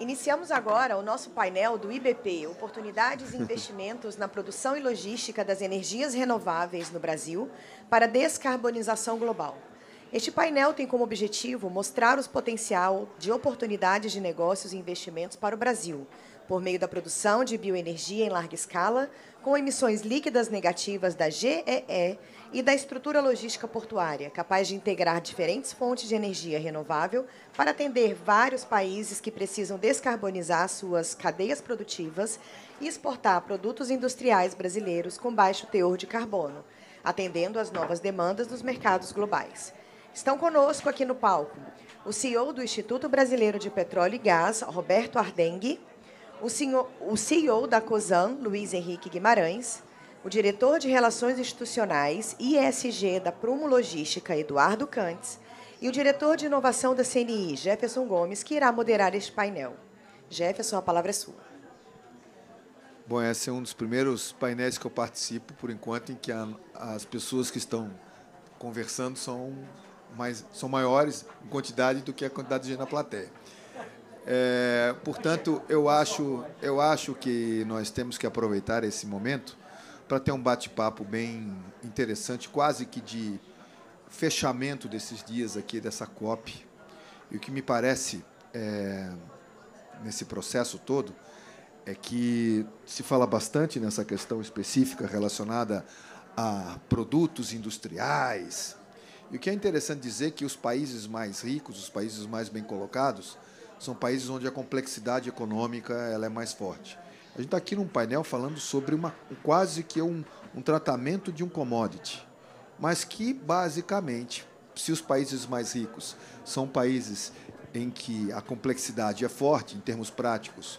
Iniciamos agora o nosso painel do IBP, Oportunidades e Investimentos na Produção e Logística das Energias Renováveis no Brasil para Descarbonização Global. Este painel tem como objetivo mostrar o potencial de oportunidades de negócios e investimentos para o Brasil, por meio da produção de bioenergia em larga escala, com emissões líquidas negativas da GEE e da estrutura logística portuária, capaz de integrar diferentes fontes de energia renovável para atender vários países que precisam descarbonizar suas cadeias produtivas e exportar produtos industriais brasileiros com baixo teor de carbono, atendendo às novas demandas dos mercados globais. Estão conosco aqui no palco o CEO do Instituto Brasileiro de Petróleo e Gás, Roberto Ardengui, o CEO da Cosan, Luiz Henrique Guimarães, o diretor de Relações Institucionais e ESG da Prumo Logística, Eduardo Cantes, e o diretor de Inovação da CNI, Jefferson Gomes, que irá moderar este painel. Jefferson, a palavra é sua. Bom, esse é um dos primeiros painéis que eu participo, por enquanto, em que as pessoas que estão conversando são maiores em quantidade do que a quantidade de gente na plateia. Portanto, eu acho que nós temos que aproveitar esse momento para ter um bate-papo bem interessante, quase que de fechamento desses dias aqui, dessa COP. E o que me parece, nesse processo todo, é que se fala bastante nessa questão específica relacionada a produtos industriais. E o que é interessante dizer é que os países mais ricos, os países mais bem colocados, são países onde a complexidade econômica ela é mais forte. A gente está aqui num painel falando sobre quase que um tratamento de um commodity, mas que, basicamente, se os países mais ricos são países em que a complexidade é forte, em termos práticos,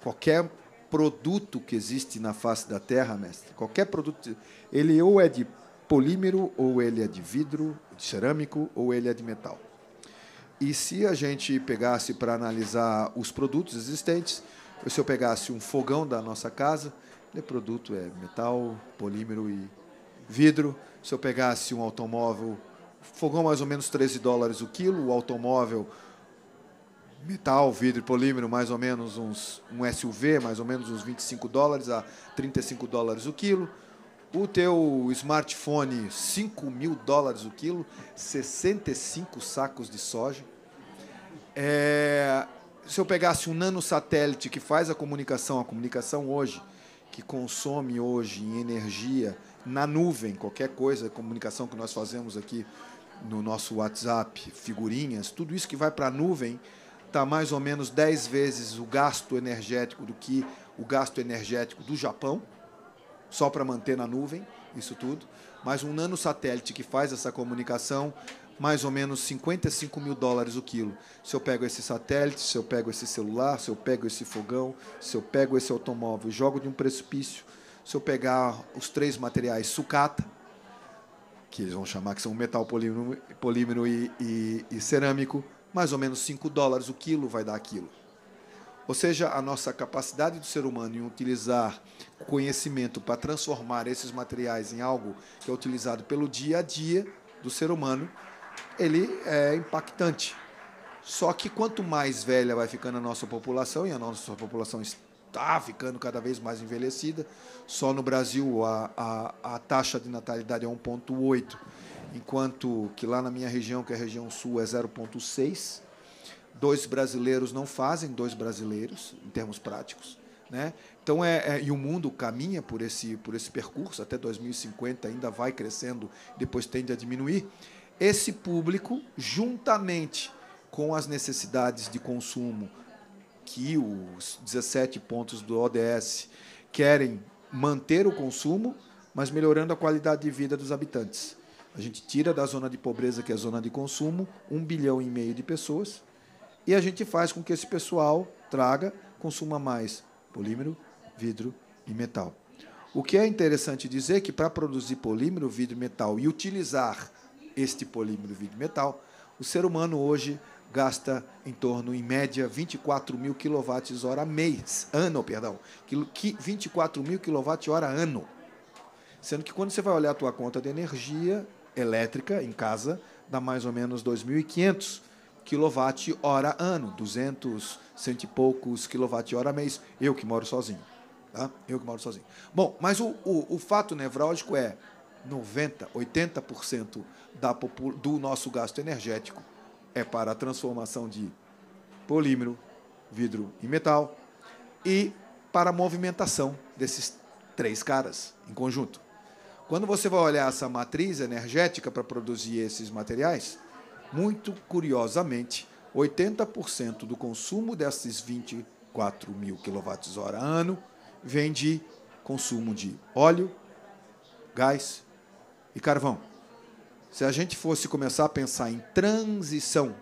qualquer produto que existe na face da Terra, mestre, qualquer produto, ele ou é de polímero, ou ele é de vidro, de cerâmico, ou ele é de metal. E se a gente pegasse para analisar os produtos existentes, se eu pegasse um fogão da nossa casa, o produto é metal, polímero e vidro. Se eu pegasse um automóvel, fogão mais ou menos $13 o quilo, o automóvel, metal, vidro e polímero, mais ou menos um SUV, mais ou menos uns $25 a $35 o quilo. O teu smartphone, $5.000 o quilo, 65 sacos de soja. Se eu pegasse um nanosatélite que faz a comunicação hoje, que consome hoje em energia na nuvem, qualquer coisa, a comunicação que nós fazemos aqui no nosso WhatsApp, figurinhas, tudo isso que vai para a nuvem está mais ou menos 10 vezes o gasto energético do que o gasto energético do Japão, só para manter na nuvem, isso tudo. Mas um nanosatélite que faz essa comunicação, mais ou menos $55.000 o quilo. Se eu pego esse satélite, se eu pego esse celular, se eu pego esse fogão, se eu pego esse automóvel e jogo de um precipício, se eu pegar os 3 materiais sucata, que eles vão chamar que são metal, polímero e cerâmico, mais ou menos $5 o quilo vai dar aquilo. Ou seja, a nossa capacidade do ser humano em utilizar conhecimento para transformar esses materiais em algo que é utilizado pelo dia a dia do ser humano, ele é impactante. Só que quanto mais velha vai ficando a nossa população, e a nossa população está ficando cada vez mais envelhecida, só no Brasil a taxa de natalidade é 1,8, enquanto que lá na minha região, que é a região sul, é 0,6. 2 brasileiros não fazem 2 brasileiros, em termos práticos, né? Então, e o mundo caminha por esse percurso, até 2050 ainda vai crescendo, depois tende a diminuir. Esse público, juntamente com as necessidades de consumo que os 17 pontos do ODS querem manter o consumo, mas melhorando a qualidade de vida dos habitantes. A gente tira da zona de pobreza, que é a zona de consumo, 1,5 bilhão de pessoas, e a gente faz com que esse pessoal consuma mais polímero, vidro e metal. O que é interessante dizer é que para produzir polímero, vidro e metal e utilizar este polímero, vidro e metal, o ser humano hoje gasta em torno, em média, 24.000 kWh ano. 24.000 kWh ano. Sendo que quando você vai olhar a tua conta de energia elétrica em casa, dá mais ou menos 2.500. kWh ano, 200, cento e poucos kWh mês. Eu que moro sozinho. Tá? Eu que moro sozinho. Bom, mas o fato nevrálgico é 90%, 80% do nosso gasto energético é para a transformação de polímero, vidro e metal e para a movimentação desses três caras em conjunto. Quando você vai olhar essa matriz energética para produzir esses materiais, muito curiosamente, 80% do consumo desses 24 mil kWh ano vem de consumo de óleo, gás e carvão. Se a gente fosse começar a pensar em transição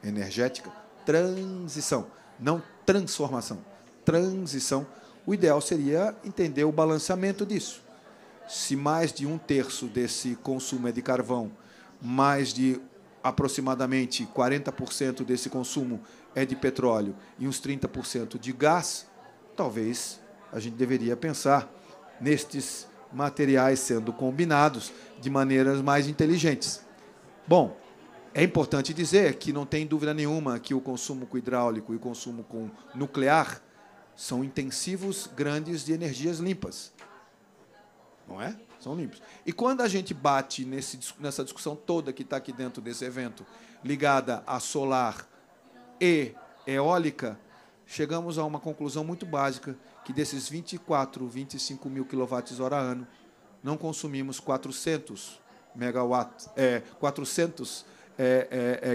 energética, transição, não transformação, transição, o ideal seria entender o balanceamento disso. Se mais de 1/3 desse consumo é de carvão, mais de aproximadamente 40% desse consumo é de petróleo e uns 30% de gás, talvez a gente deveria pensar nestes materiais sendo combinados de maneiras mais inteligentes. Bom, é importante dizer que não tem dúvida nenhuma que o consumo com hidráulico e o consumo com nuclear são intensivos grandes de energias limpas. Não é? São limpos. E quando a gente bate nessa discussão toda que está aqui dentro desse evento, ligada a solar e eólica, chegamos a uma conclusão muito básica, que desses 24, 25 mil kWh ano, não consumimos 400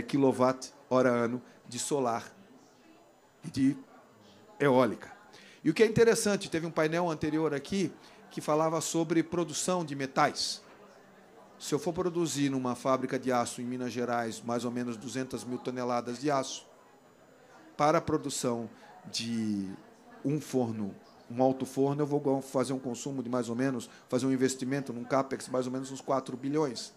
kWh ano de solar e de eólica. E o que é interessante, teve um painel anterior aqui que falava sobre produção de metais. Se eu for produzir numa fábrica de aço em Minas Gerais mais ou menos 200 mil toneladas de aço, para a produção de um forno, um alto forno, eu vou fazer um consumo de mais ou menos, fazer um investimento num CAPEX mais ou menos uns 4 bilhões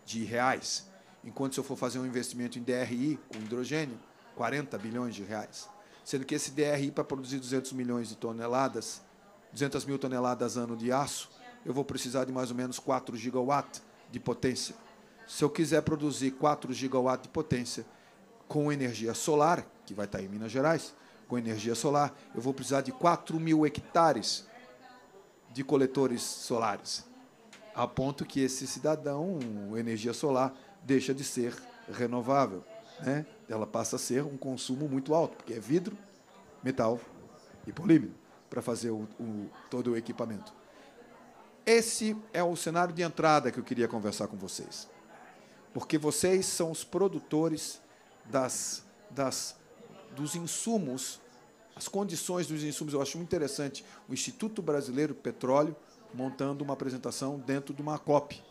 de reais. Enquanto se eu for fazer um investimento em DRI, com hidrogênio, 40 bilhões de reais. Sendo que esse DRI, para produzir 200 milhões de toneladas, 200 mil toneladas ano de aço, eu vou precisar de mais ou menos 4 gigawatts de potência. Se eu quiser produzir 4 gigawatts de potência com energia solar, que vai estar em Minas Gerais, com energia solar, eu vou precisar de 4 mil hectares de coletores solares, a ponto que esse cidadão, energia solar, deixa de ser renovável, né? Ela passa a ser um consumo muito alto, porque é vidro, metal e polímero, para fazer todo o equipamento. Esse é o cenário de entrada que eu queria conversar com vocês, porque vocês são os produtores dos insumos, as condições dos insumos. Eu acho muito interessante o Instituto Brasileiro do Petróleo montando uma apresentação dentro de uma COP,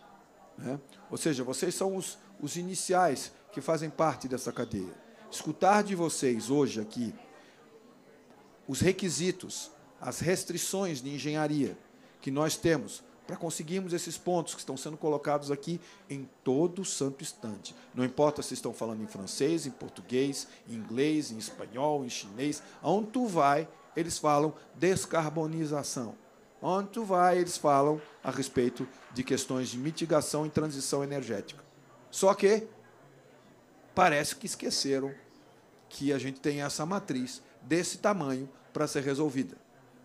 né? Ou seja, vocês são os iniciais que fazem parte dessa cadeia. Escutar de vocês hoje aqui os requisitos, as restrições de engenharia que nós temos para conseguirmos esses pontos que estão sendo colocados aqui em todo o santo instante. Não importa se estão falando em francês, em português, em inglês, em espanhol, em chinês. Aonde tu vai, eles falam descarbonização. Onde tu vai, eles falam a respeito de questões de mitigação e transição energética. Só que parece que esqueceram que a gente tem essa matriz desse tamanho para ser resolvida.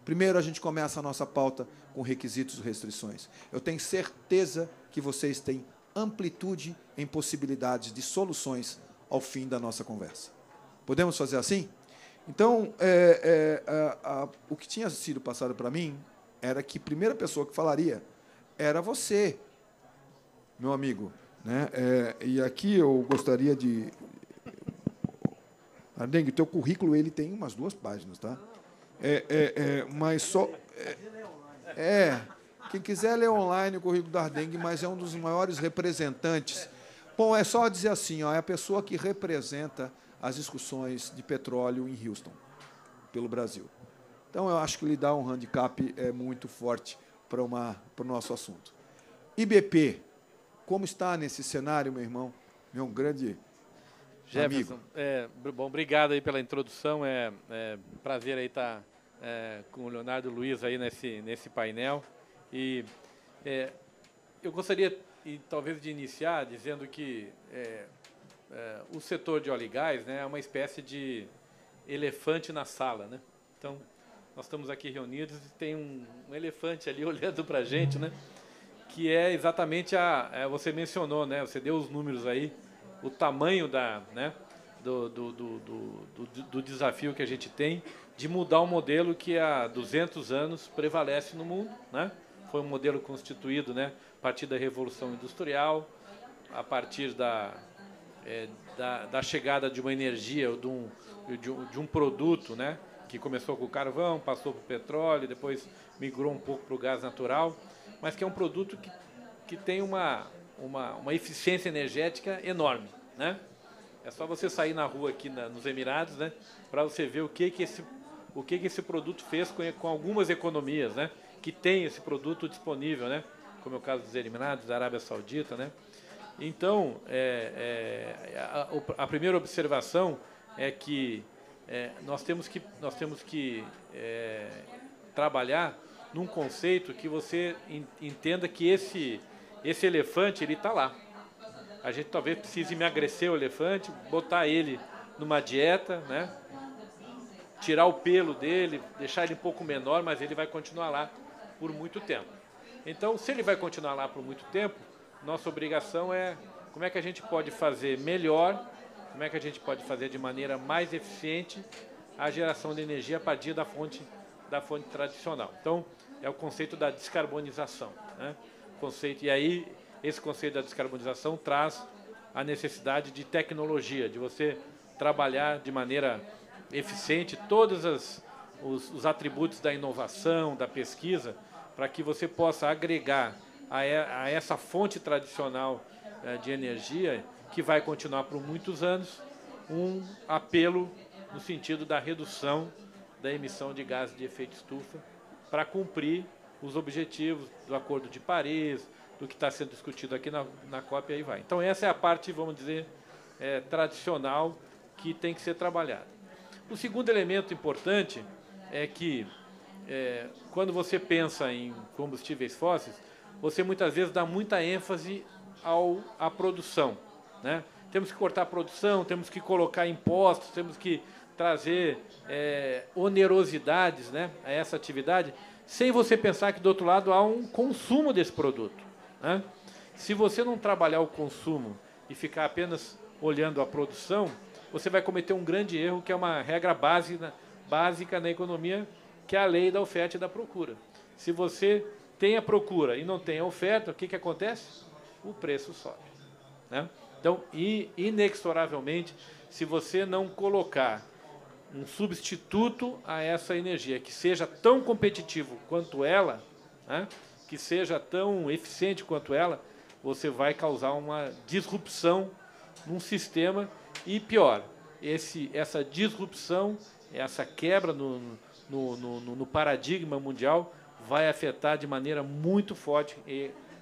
Primeiro, a gente começa a nossa pauta com requisitos e restrições. Eu tenho certeza que vocês têm amplitude em possibilidades de soluções ao fim da nossa conversa. Podemos fazer assim? Então, o que tinha sido passado para mim era que a primeira pessoa que falaria era você, meu amigo, né? E aqui eu gostaria de... Ardengue, o teu currículo ele tem umas 2 páginas, tá? Mas só... quem quiser ler online o currículo do Ardengue, mas é um dos maiores representantes. Bom, é só dizer assim, ó, é a pessoa que representa as discussões de petróleo em Houston, pelo Brasil. Então, eu acho que lhe dá um handicap muito forte para o nosso assunto. IBP, como está nesse cenário, meu irmão? Meu grande Jefferson, amigo. Bom, obrigado aí pela introdução. É prazer aí estar com o Leonardo Luiz aí nesse painel. E eu gostaria, talvez, de iniciar dizendo que o setor de óleo e gás, né, é uma espécie de elefante na sala, né? Então, nós estamos aqui reunidos e tem um elefante ali olhando para a gente, né? Que é exatamente você mencionou, né? Você deu os números aí, o tamanho né, do desafio que a gente tem de mudar um modelo que há 200 anos prevalece no mundo, né? Foi um modelo constituído, né, a partir da Revolução Industrial, a partir da chegada de uma energia, de um produto, né, que começou com o carvão, passou para o petróleo, depois migrou um pouco para o gás natural, mas que é um produto que tem uma eficiência energética enorme, né? É só você sair na rua aqui nos Emirados, né, para você ver o que esse produto fez com algumas economias, né, que tem esse produto disponível, né, como é o caso dos Emirados, da Arábia Saudita, né? Então, a primeira observação é que nós temos que trabalhar num conceito que você entenda que esse elefante ele está lá. A gente talvez precise emagrecer o elefante, botar ele numa dieta, né? Tirar o pelo dele, deixar ele um pouco menor, mas ele vai continuar lá por muito tempo. Então, se ele vai continuar lá por muito tempo, nossa obrigação é como é que a gente pode fazer melhor, como é que a gente pode fazer de maneira mais eficiente a geração de energia a partir da fonte tradicional. Então, é o conceito da descarbonização, né? E aí, esse conceito da descarbonização traz a necessidade de tecnologia, de você trabalhar de maneira eficiente todos os atributos da inovação, da pesquisa, para que você possa agregar a essa fonte tradicional de energia, que vai continuar por muitos anos, um apelo no sentido da redução da emissão de gases de efeito estufa para cumprir os objetivos do Acordo de Paris, do que está sendo discutido aqui na COP, e aí vai. Então, essa é a parte, vamos dizer, tradicional que tem que ser trabalhada. O segundo elemento importante é que, quando você pensa em combustíveis fósseis, você muitas vezes dá muita ênfase à produção, né? Temos que cortar a produção, temos que colocar impostos, temos que trazer onerosidades, né, a essa atividade, sem você pensar que, do outro lado, há um consumo desse produto, né? Se você não trabalhar o consumo e ficar apenas olhando a produção, você vai cometer um grande erro, que é uma regra básica na economia, que é a lei da oferta e da procura. Se você tem a procura e não tem a oferta, o que acontece? O preço sobe, né? Então, inexoravelmente, se você não colocar um substituto a essa energia que seja tão competitivo quanto ela, né, que seja tão eficiente quanto ela, você vai causar uma disrupção num sistema e, pior, essa disrupção, essa quebra no paradigma mundial vai afetar de maneira muito forte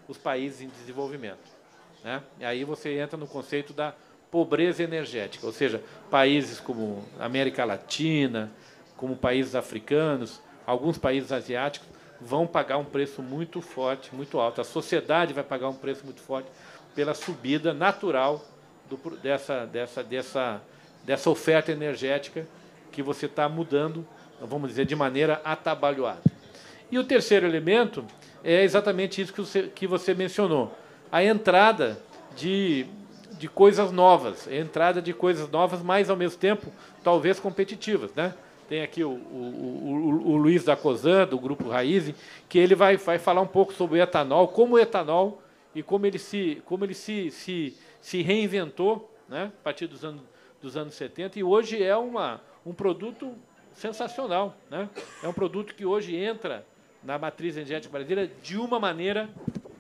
os países em desenvolvimento, né? E aí você entra no conceito da pobreza energética, ou seja, países como América Latina, como países africanos, alguns países asiáticos vão pagar um preço muito forte, muito alto. A sociedade vai pagar um preço muito forte pela subida natural dessa oferta energética que você está mudando, vamos dizer, de maneira atabalhoada. E o terceiro elemento é exatamente isso que você mencionou, a entrada de coisas novas, mas, ao mesmo tempo, talvez competitivas, né? Tem aqui o Luiz da Cosan, do Grupo Raizen, que ele vai falar um pouco sobre o etanol, como o etanol e como ele se reinventou, né, a partir dos anos 70, e hoje é um produto sensacional, né? É um produto que hoje entra na matriz energética brasileira de uma maneira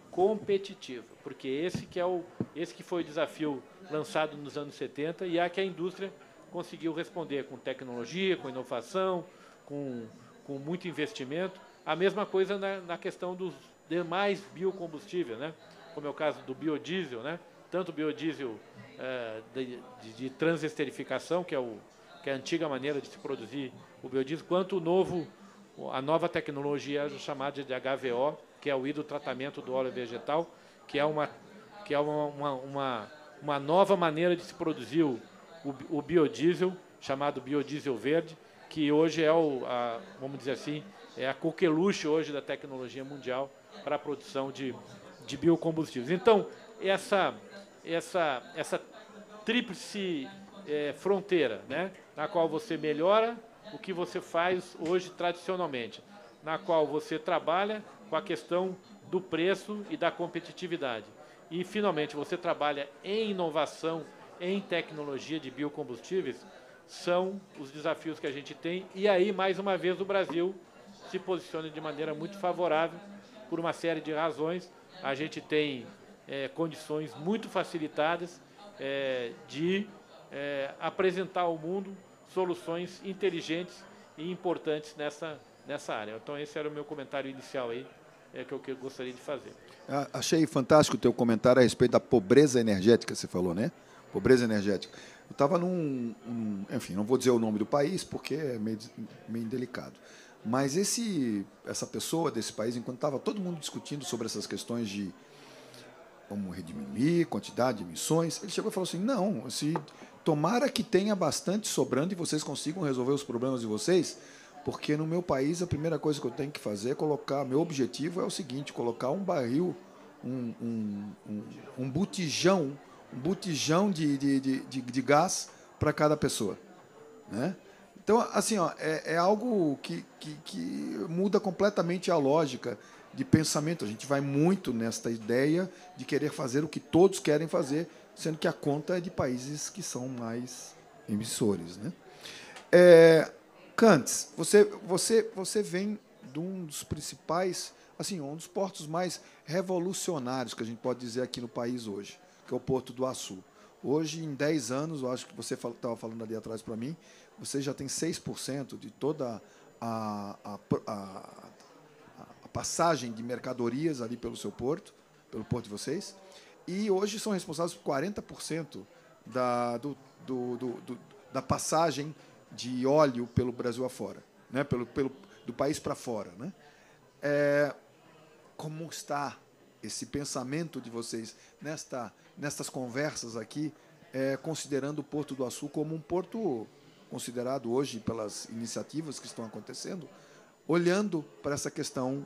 competitiva, porque esse que foi o desafio lançado nos anos 70 e que a indústria conseguiu responder com tecnologia, com inovação, com muito investimento. A mesma coisa na questão dos demais biocombustíveis, né? Como é o caso do biodiesel, né? Tanto o biodiesel de transesterificação, que é a antiga maneira de se produzir o biodiesel, quanto a nova tecnologia chamada de HVO, que é o hidrotratamento do óleo vegetal, que é uma nova maneira de se produzir o biodiesel, chamado biodiesel verde, que hoje é vamos dizer assim, é a coqueluche hoje da tecnologia mundial para a produção de biocombustíveis. Então, essa tríplice fronteira, né, na qual você melhora o que você faz hoje tradicionalmente, na qual você trabalha com a questão do preço e da competitividade. E, finalmente, você trabalha em inovação, em tecnologia de biocombustíveis, são os desafios que a gente tem. E aí, mais uma vez, o Brasil se posiciona de maneira muito favorável por uma série de razões. A gente tem condições muito facilitadas de apresentar ao mundo soluções inteligentes e importantes nessa área. Então, esse era o meu comentário inicial aí, que eu gostaria de fazer. Achei fantástico o teu comentário a respeito da pobreza energética, você falou, né? Pobreza energética. Eu estava enfim, não vou dizer o nome do país, porque é meio indelicado. Mas essa pessoa desse país, enquanto estava todo mundo discutindo sobre essas questões de vamos rediminuir, quantidade de emissões, ele chegou e falou assim, não, tomara que tenha bastante sobrando e vocês consigam resolver os problemas de vocês, porque no meu país a primeira coisa que eu tenho que fazer é colocar, meu objetivo é o seguinte, colocar um barril, um botijão de gás para cada pessoa, né? Então, assim, é algo que muda completamente a lógica de pensamento. A gente vai muito nesta ideia de querer fazer o que todos querem fazer, sendo que a conta é de países que são mais emissores, né? Kantz, você vem de um dos principais, assim, um dos portos mais revolucionários que a gente pode dizer aqui no país hoje, que é o Porto do Açu. Hoje, em 10 anos, eu acho que você estava falando ali atrás para mim, você já tem 6% de toda a passagem de mercadorias ali pelo seu porto, pelo porto de vocês, e hoje são responsáveis por 40% da passagem de óleo pelo Brasil afora, né? Do país para fora, né? Como está esse pensamento de vocês nestas conversas aqui, considerando o Porto do Açu como um porto considerado hoje pelas iniciativas que estão acontecendo, olhando para essa questão,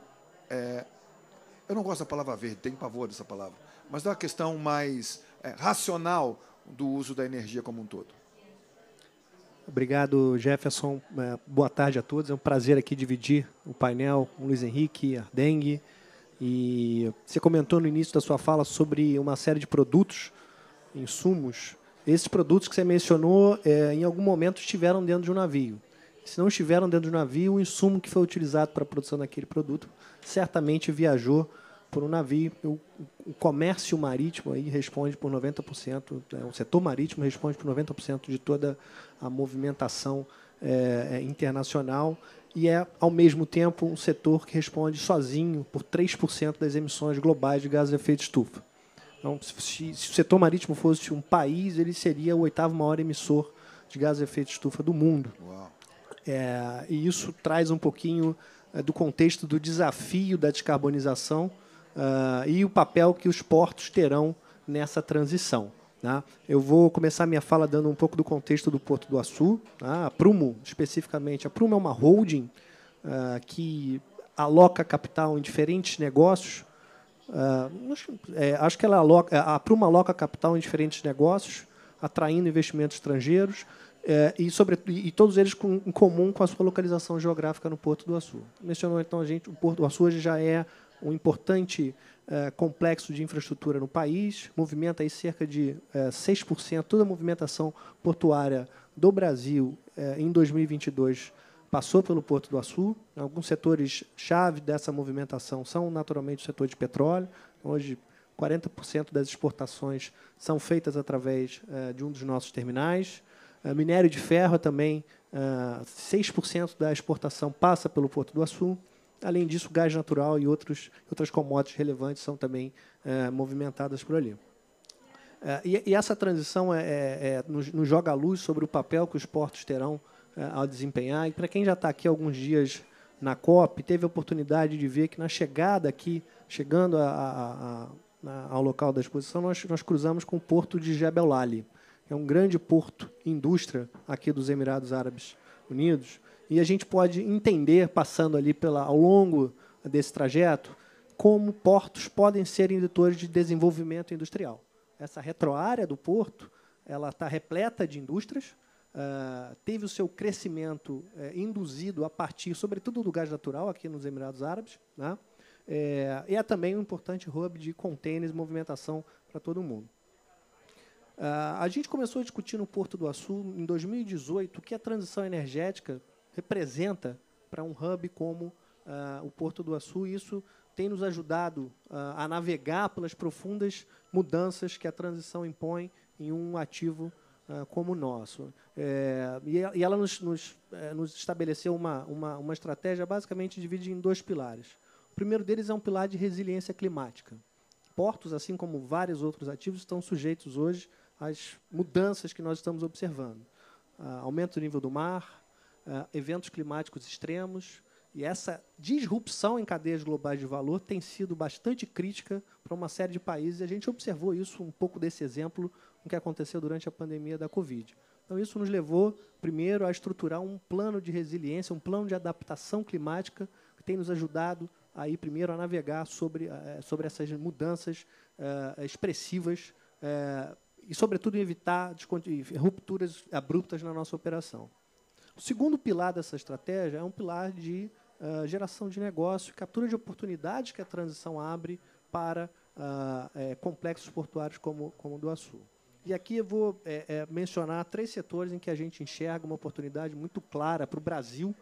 eu não gosto da palavra verde, tenho pavor dessa palavra, mas da questão mais racional do uso da energia como um todo. Obrigado, Jefferson. Boa tarde a todos. É um prazer aqui dividir o painel com o Luiz Henrique Ardengue. E você comentou no início da sua fala sobre uma série de produtos, insumos. Esses produtos que você mencionou, em algum momento, estiveram dentro de um navio. Se não estiveram dentro de um navio, o insumo que foi utilizado para a produção daquele produto certamente viajou por um navio. O comércio marítimo aí responde por 90%, o setor marítimo responde por 90% de toda a movimentação internacional e ao mesmo tempo, um setor que responde sozinho por 3% das emissões globais de gases de efeito estufa. Então, se o setor marítimo fosse um país, ele seria o 8º maior emissor de gases de efeito estufa do mundo. Uau. E isso traz um pouquinho do contexto do desafio da descarbonização e o papel que os portos terão nessa transição. Tá? Eu vou começar minha fala dando um pouco do contexto do Porto do Açu. Tá? A Prumo, especificamente, a Prumo é uma holding que aloca capital em diferentes negócios. Acho que a Prumo aloca capital em diferentes negócios, atraindo investimentos estrangeiros, e todos eles em comum com a sua localização geográfica no Porto do Açu. Mencionou, então, o Porto do Açu hoje já é um importante complexo de infraestrutura no país, movimenta aí cerca de 6%, toda a movimentação portuária do Brasil em 2022 passou pelo Porto do Açu. Alguns setores-chave dessa movimentação são, naturalmente, o setor de petróleo. Hoje, 40% das exportações são feitas através de um dos nossos terminais. Minério de ferro também, 6% da exportação passa pelo Porto do Açu. Além disso, gás natural e outras commodities relevantes são também movimentadas por ali. E essa transição nos joga a luz sobre o papel que os portos terão ao desempenhar. E para quem já está aqui há alguns dias na COP, teve a oportunidade de ver que na chegada aqui, chegando ao local da exposição, nós cruzamos com o porto de Jebel Ali, que é um grande porto indústria aqui dos Emirados Árabes Unidos, e a gente pode entender, passando ali ao longo desse trajeto, como portos podem ser indutores de desenvolvimento industrial. Essa retroárea do porto ela está repleta de indústrias, teve o seu crescimento induzido a partir, sobretudo, do gás natural aqui nos Emirados Árabes, né? E é também um importante hub de containers e movimentação para todo mundo. A gente começou a discutir no Porto do Açu, em 2018, o que a transição energética representa para um hub como o Porto do Açu, e isso tem nos ajudado a navegar pelas profundas mudanças que a transição impõe em um ativo como o nosso. E ela nos estabeleceu uma estratégia basicamente dividida em 2 pilares. O primeiro deles é um pilar de resiliência climática. Portos, assim como vários outros ativos, estão sujeitos hoje às mudanças que nós estamos observando. Aumento do nível do mar, eventos climáticos extremos, e essa disrupção em cadeias globais de valor tem sido bastante crítica para uma série de países, e a gente observou isso, um pouco desse exemplo, no que aconteceu durante a pandemia da Covid. Então, isso nos levou, primeiro, a estruturar um plano de resiliência, um plano de adaptação climática, que tem nos ajudado a ir, primeiro, a navegar sobre essas mudanças expressivas e, sobretudo, evitar rupturas abruptas na nossa operação. O segundo pilar dessa estratégia é um pilar de geração de negócio, captura de oportunidades que a transição abre para complexos portuários como o do Açu. E aqui eu vou mencionar 3 setores em que a gente enxerga uma oportunidade muito clara para o Brasil,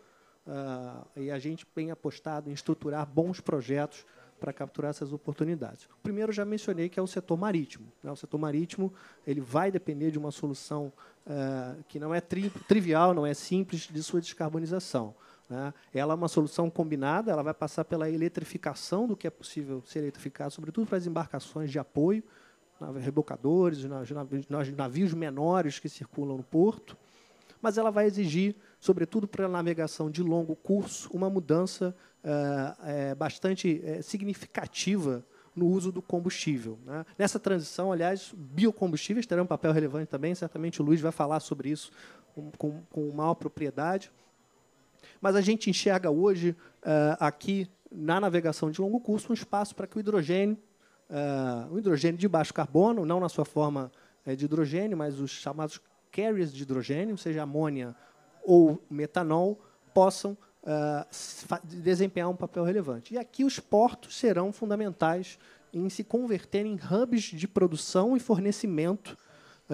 e a gente tem apostado em estruturar bons projetos para capturar essas oportunidades. O primeiro eu já mencionei, que é o setor marítimo. O setor marítimo ele vai depender de uma solução que não é trivial, não é simples, de sua descarbonização. Ela é uma solução combinada, ela vai passar pela eletrificação do que é possível ser eletrificado, sobretudo para as embarcações de apoio, rebocadores, navios menores que circulam no porto, mas ela vai exigir, sobretudo para a navegação de longo curso, uma mudança bastante significativa no uso do combustível. Nessa transição, aliás, biocombustíveis terão um papel relevante também, certamente o Luiz vai falar sobre isso com maior propriedade. Mas a gente enxerga hoje, aqui, na navegação de longo curso, um espaço para que o hidrogênio de baixo carbono, não na sua forma de hidrogênio, mas os chamados carriers de hidrogênio, seja amônia ou metanol, possam desempenhar um papel relevante. E aqui os portos serão fundamentais em se converterem em hubs de produção e fornecimento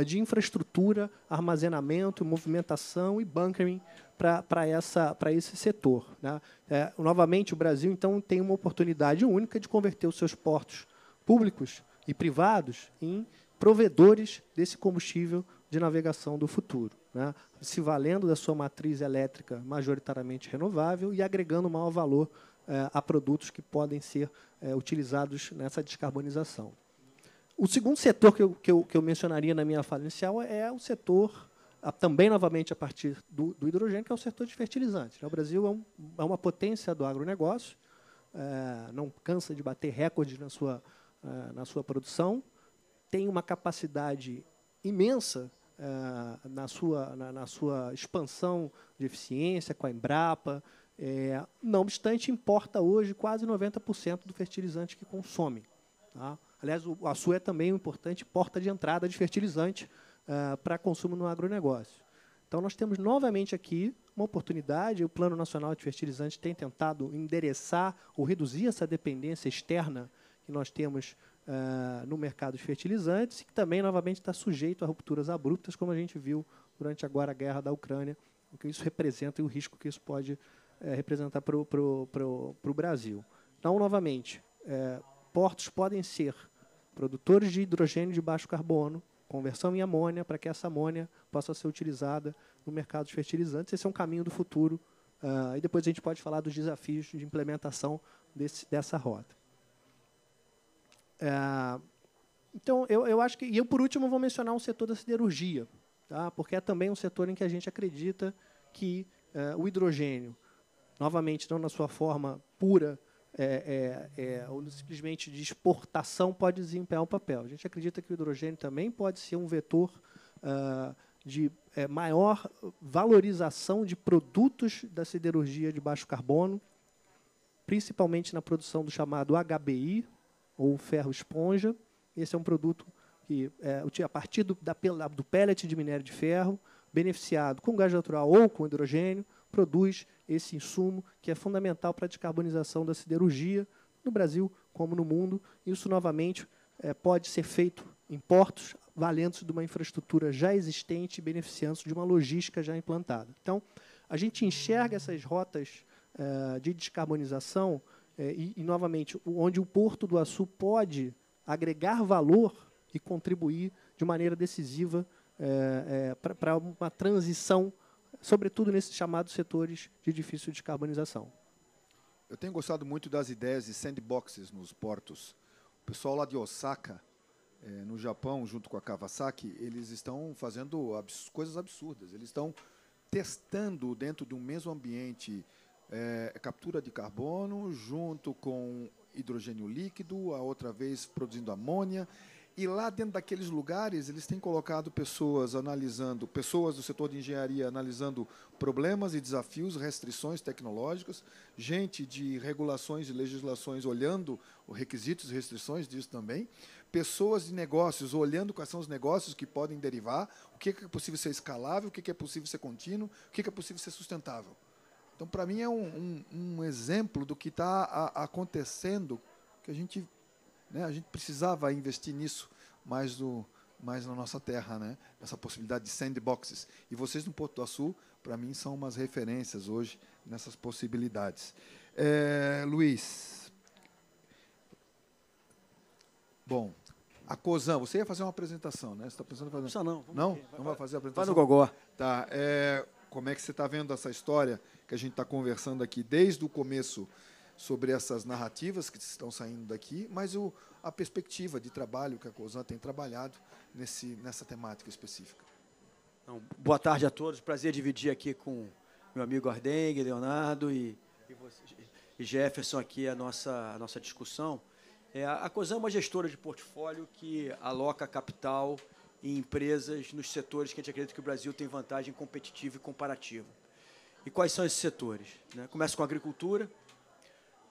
de infraestrutura, armazenamento, movimentação e bunkering para esse setor. Novamente, o Brasil então tem uma oportunidade única de converter os seus portos públicos e privados em provedores desse combustível de navegação do futuro, se valendo da sua matriz elétrica majoritariamente renovável e agregando maior valor a produtos que podem ser utilizados nessa descarbonização. O segundo setor que eu mencionaria na minha fala inicial é o setor, também novamente a partir do hidrogênio, que é o setor de fertilizantes. O Brasil é uma potência do agronegócio, não cansa de bater recordes na sua produção, tem uma capacidade imensa na sua expansão de eficiência com a Embrapa. Não obstante, importa hoje quase 90% do fertilizante que consome. Aliás, o Açu é também um importante porta de entrada de fertilizante para consumo no agronegócio. Então, nós temos novamente aqui uma oportunidade, o Plano Nacional de Fertilizantes tem tentado endereçar ou reduzir essa dependência externa que nós temos no mercado de fertilizantes, e que também, novamente, está sujeito a rupturas abruptas, como a gente viu durante agora a guerra da Ucrânia, o que isso representa e o risco que isso pode representar para o Brasil. Então, novamente, portos podem ser produtores de hidrogênio de baixo carbono, conversão em amônia, para que essa amônia possa ser utilizada no mercado de fertilizantes. Esse é um caminho do futuro, e depois a gente pode falar dos desafios de implementação dessa rota. Então, eu acho que... E eu, por último, vou mencionar um setor da siderurgia, porque é também um setor em que a gente acredita que o hidrogênio, novamente, não na sua forma pura, ou simplesmente de exportação pode desempenhar um papel. A gente acredita que o hidrogênio também pode ser um vetor de maior valorização de produtos da siderurgia de baixo carbono, principalmente na produção do chamado HBI, ou ferro esponja. Esse é um produto que, a partir do pellet de minério de ferro, beneficiado com gás natural ou com hidrogênio, produz esse insumo que é fundamental para a descarbonização da siderurgia, no Brasil como no mundo. Isso, novamente, pode ser feito em portos, valendo-se de uma infraestrutura já existente, beneficiando-se de uma logística já implantada. Então, a gente enxerga essas rotas de descarbonização e, novamente, onde o Porto do Açu pode agregar valor e contribuir de maneira decisiva para uma transição, sobretudo nesses chamados setores de difícil descarbonização. Eu tenho gostado muito das ideias de sandboxes nos portos. O pessoal lá de Osaka, no Japão, junto com a Kawasaki, eles estão fazendo coisas absurdas. Eles estão testando dentro de um mesmo ambiente captura de carbono junto com hidrogênio líquido, a outra vez produzindo amônia. E lá dentro daqueles lugares, eles têm colocado pessoas do setor de engenharia analisando problemas e desafios, restrições tecnológicas, gente de regulações e legislações olhando os requisitos e restrições disso também, pessoas de negócios olhando quais são os negócios que podem derivar, o que é possível ser escalável, o que é possível ser contínuo, o que é possível ser sustentável. Então, para mim, é um exemplo do que está acontecendo, que a gente precisava investir nisso mais na nossa terra, né? Essa possibilidade de sandboxes. E vocês no Porto do Açu, para mim, são umas referências hoje nessas possibilidades. Luiz. Bom, a Cosan, você ia fazer uma apresentação, né? Você está pensando em fazer? Não, não. Não? Não vai fazer a apresentação? Vai no gogó. Tá. Como é que você está vendo essa história que a gente está conversando aqui desde o começo sobre essas narrativas que estão saindo daqui, mas a perspectiva de trabalho que a Cosan tem trabalhado nessa temática específica? Então, boa tarde a todos. Prazer dividir aqui com meu amigo Ardengue, Leonardo e Jefferson aqui a nossa discussão. A Cosan é uma gestora de portfólio que aloca capital em empresas nos setores que a gente acredita que o Brasil tem vantagem competitiva e comparativa. E quais são esses setores? Começa com a agricultura,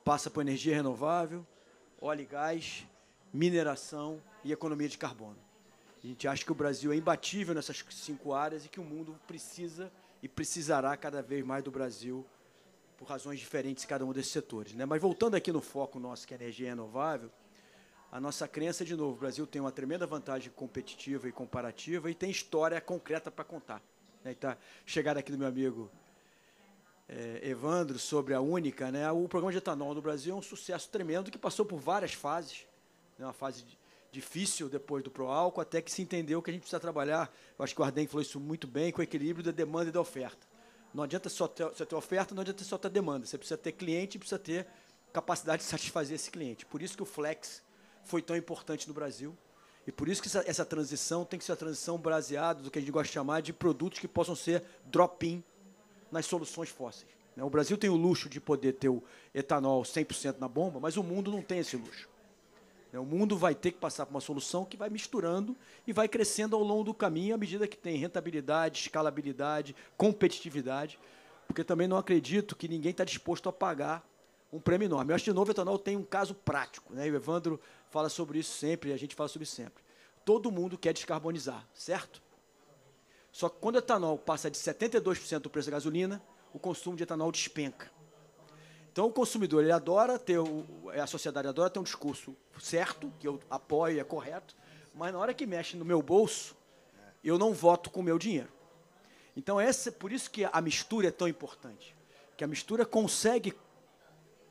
passa por energia renovável, óleo e gás, mineração e economia de carbono. A gente acha que o Brasil é imbatível nessas 5 áreas e que o mundo precisa e precisará cada vez mais do Brasil por razões diferentes em cada um desses setores. Mas voltando aqui no foco nosso, que é a energia renovável, a nossa crença, de novo, o Brasil tem uma tremenda vantagem competitiva e comparativa e tem história concreta para contar. Então, chegada aqui do meu amigo Evandro sobre a Única, o programa de etanol no Brasil é um sucesso tremendo que passou por várias fases, uma fase difícil depois do Proálcool, até que se entendeu que a gente precisa trabalhar, eu acho que o Arden falou isso muito bem, com o equilíbrio da demanda e da oferta. Não adianta só ter oferta, não adianta só ter demanda, você precisa ter cliente e precisa ter capacidade de satisfazer esse cliente. Por isso que o Flex foi tão importante no Brasil e por isso que essa transição tem que ser a transição baseada do que a gente gosta de chamar de produtos que possam ser drop-in nas soluções fósseis. O Brasil tem o luxo de poder ter o etanol 100% na bomba, mas o mundo não tem esse luxo. O mundo vai ter que passar por uma solução que vai misturando e vai crescendo ao longo do caminho à medida que tem rentabilidade, escalabilidade, competitividade, porque também não acredito que ninguém está disposto a pagar um prêmio enorme. Eu acho que, de novo, o etanol tem um caso prático. E o Evandro fala sobre isso sempre, e a gente fala sobre isso sempre. Todo mundo quer descarbonizar, certo? Só que quando o etanol passa de 72% do preço da gasolina, o consumo de etanol despenca. Então, o consumidor ele adora ter, a sociedade adora ter um discurso certo, que eu apoio e é correto, mas na hora que mexe no meu bolso, eu não voto com o meu dinheiro. Então, por isso que a mistura é tão importante, que a mistura consegue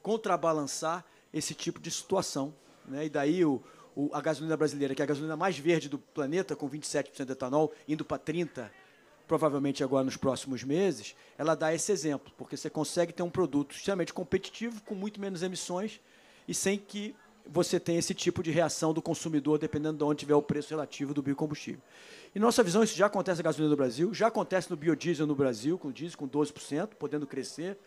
contrabalançar esse tipo de situação. E daí a gasolina brasileira, que é a gasolina mais verde do planeta, com 27% de etanol, indo para 30%, provavelmente agora nos próximos meses, ela dá esse exemplo, porque você consegue ter um produto extremamente competitivo, com muito menos emissões, e sem que você tenha esse tipo de reação do consumidor, dependendo de onde tiver o preço relativo do biocombustível. E, nossa visão, isso já acontece na gasolina no Brasil, já acontece no biodiesel no Brasil, com diesel com 12%, podendo crescer,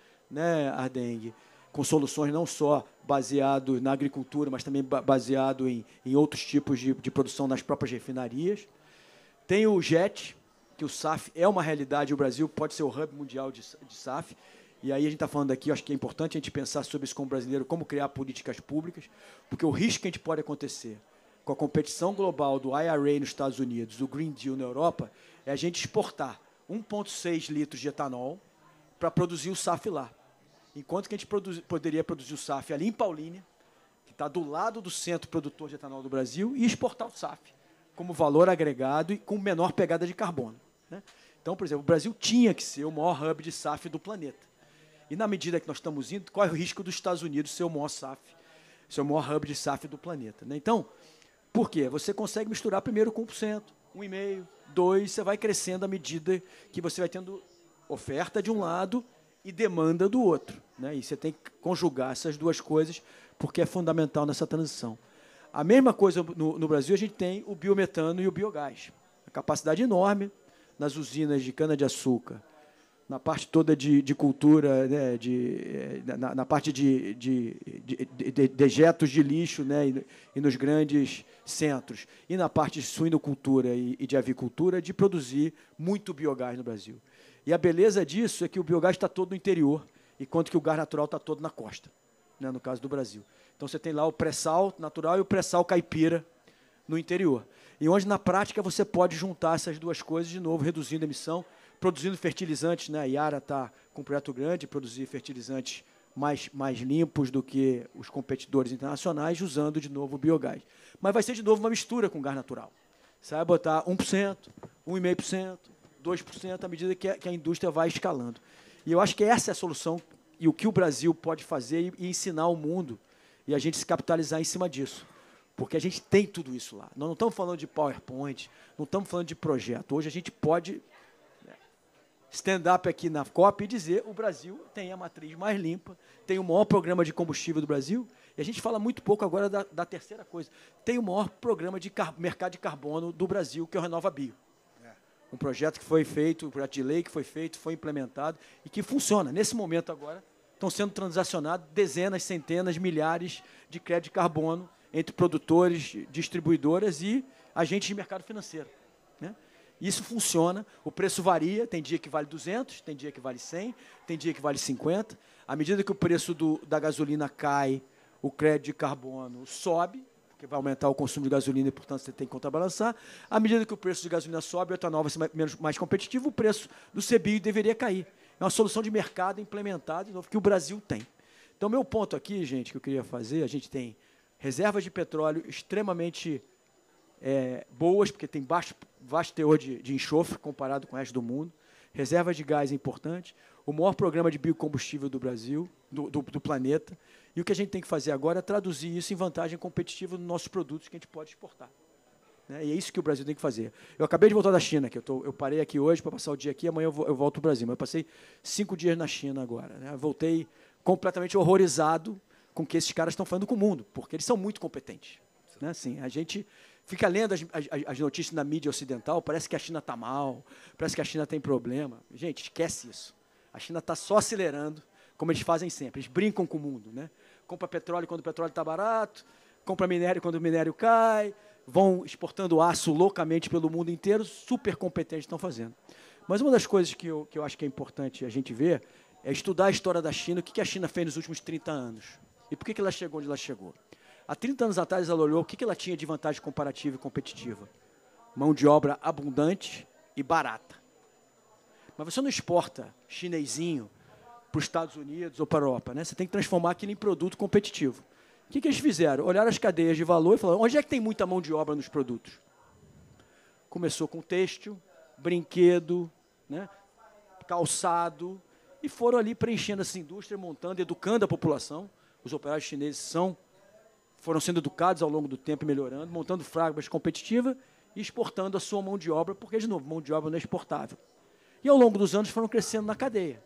Ardengue? com soluções não só baseado na agricultura, mas também baseado em outros tipos de produção nas próprias refinarias. Tem o JET, que o SAF é uma realidade, o Brasil pode ser o hub mundial de SAF, e aí a gente está falando aqui, eu acho que é importante a gente pensar sobre isso como brasileiro, como criar políticas públicas, porque o risco que a gente pode acontecer com a competição global do IRA nos Estados Unidos, do Green Deal na Europa, é a gente exportar 1,6 litros de etanol para produzir o SAF lá. Enquanto que a gente poderia produzir o SAF ali em Paulínia, que está do lado do centro produtor de etanol do Brasil, e exportar o SAF como valor agregado e com menor pegada de carbono, né? Então, por exemplo, o Brasil tinha que ser o maior hub de SAF do planeta. E, na medida que nós estamos indo, corre o risco dos Estados Unidos ser o maior SAF, ser o maior hub de SAF do planeta, né? Então, por quê? Você consegue misturar primeiro com 1%, 1,5%, 2%, você vai crescendo à medida que você vai tendo oferta de um lado e demanda do outro, né? E você tem que conjugar essas duas coisas, porque é fundamental nessa transição. A mesma coisa no Brasil, a gente tem o biometano e o biogás. A capacidade enorme nas usinas de cana-de-açúcar, na parte toda de cultura, né, na parte de dejetos de lixo, né, e nos grandes centros, e na parte de suinocultura e de avicultura, de produzir muito biogás no Brasil. E a beleza disso é que o biogás está todo no interior, enquanto que o gás natural está todo na costa, né, no caso do Brasil. Então, você tem lá o pré-sal natural e o pré-sal caipira no interior. E onde, na prática, você pode juntar essas duas coisas, de novo, reduzindo a emissão, produzindo fertilizantes, né? A Yara está com um projeto grande de produzir fertilizantes mais limpos do que os competidores internacionais, usando, de novo, o biogás. Mas vai ser, de novo, uma mistura com gás natural. Você vai botar 1%, 1,5%, 2%, à medida que a indústria vai escalando. E eu acho que essa é a solução e o que o Brasil pode fazer e ensinar ao mundo, e a gente se capitalizar em cima disso. Porque a gente tem tudo isso lá. Nós não estamos falando de PowerPoint, não estamos falando de projeto. Hoje a gente pode stand-up aqui na COP e dizer o Brasil tem a matriz mais limpa, tem o maior programa de combustível do Brasil, e a gente fala muito pouco agora da terceira coisa. Tem o maior programa de mercado de carbono do Brasil, que é o RenovaBio. Um projeto que foi feito, um projeto de lei que foi feito, foi implementado e que funciona. Nesse momento agora, estão sendo transacionados dezenas, centenas, milhares de crédito de carbono entre produtores, distribuidoras e agentes de mercado financeiro, né? Isso funciona, o preço varia, tem dia que vale 200, tem dia que vale 100, tem dia que vale 50. À medida que o preço da gasolina cai, o crédito de carbono sobe, porque vai aumentar o consumo de gasolina e, portanto, você tem que contrabalançar. À medida que o preço de gasolina sobe, o etanol vai ser mais competitivo, o preço do CBI deveria cair. É uma solução de mercado implementada, de novo, que o Brasil tem. Então, meu ponto aqui, gente, que eu queria fazer, a gente tem reservas de petróleo extremamente boas, porque tem vasto teor de enxofre comparado com o resto do mundo. Reserva de gás é importante. O maior programa de biocombustível do Brasil, do planeta. E o que a gente tem que fazer agora é traduzir isso em vantagem competitiva nos nossos produtos que a gente pode exportar, né? E é isso que o Brasil tem que fazer. Eu acabei de voltar da China, que eu parei aqui hoje para passar o dia aqui, amanhã eu volto para o Brasil. Mas eu passei 5 dias na China agora, né? Voltei completamente horrorizado com o que esses caras estão fazendo com o mundo, porque eles são muito competentes, né? Assim, a gente fica lendo as notícias na mídia ocidental, parece que a China está mal, parece que a China tem problema. Gente, esquece isso. A China está só acelerando, como eles fazem sempre. Eles brincam com o mundo, né? Compra petróleo quando o petróleo está barato, compra minério quando o minério cai, vão exportando aço loucamente pelo mundo inteiro, super competentes estão fazendo. Mas uma das coisas que eu acho que é importante a gente ver é estudar a história da China, o que a China fez nos últimos 30 anos. E por que ela chegou onde ela chegou? Há 30 anos atrás, ela olhou o que ela tinha de vantagem comparativa e competitiva. Mão de obra abundante e barata. Mas você não exporta chinesinho para os Estados Unidos ou para a Europa, né? Você tem que transformar aquilo em produto competitivo. O que eles fizeram? Olharam as cadeias de valor e falaram, onde é que tem muita mão de obra nos produtos? Começou com têxtil, brinquedo, né? Calçado, e foram ali preenchendo essa indústria, montando, educando a população. Os operários chineses foram sendo educados ao longo do tempo, melhorando, montando fábricas competitivas e exportando a sua mão de obra, porque, de novo, mão de obra não é exportável. E, ao longo dos anos, foram crescendo na cadeia.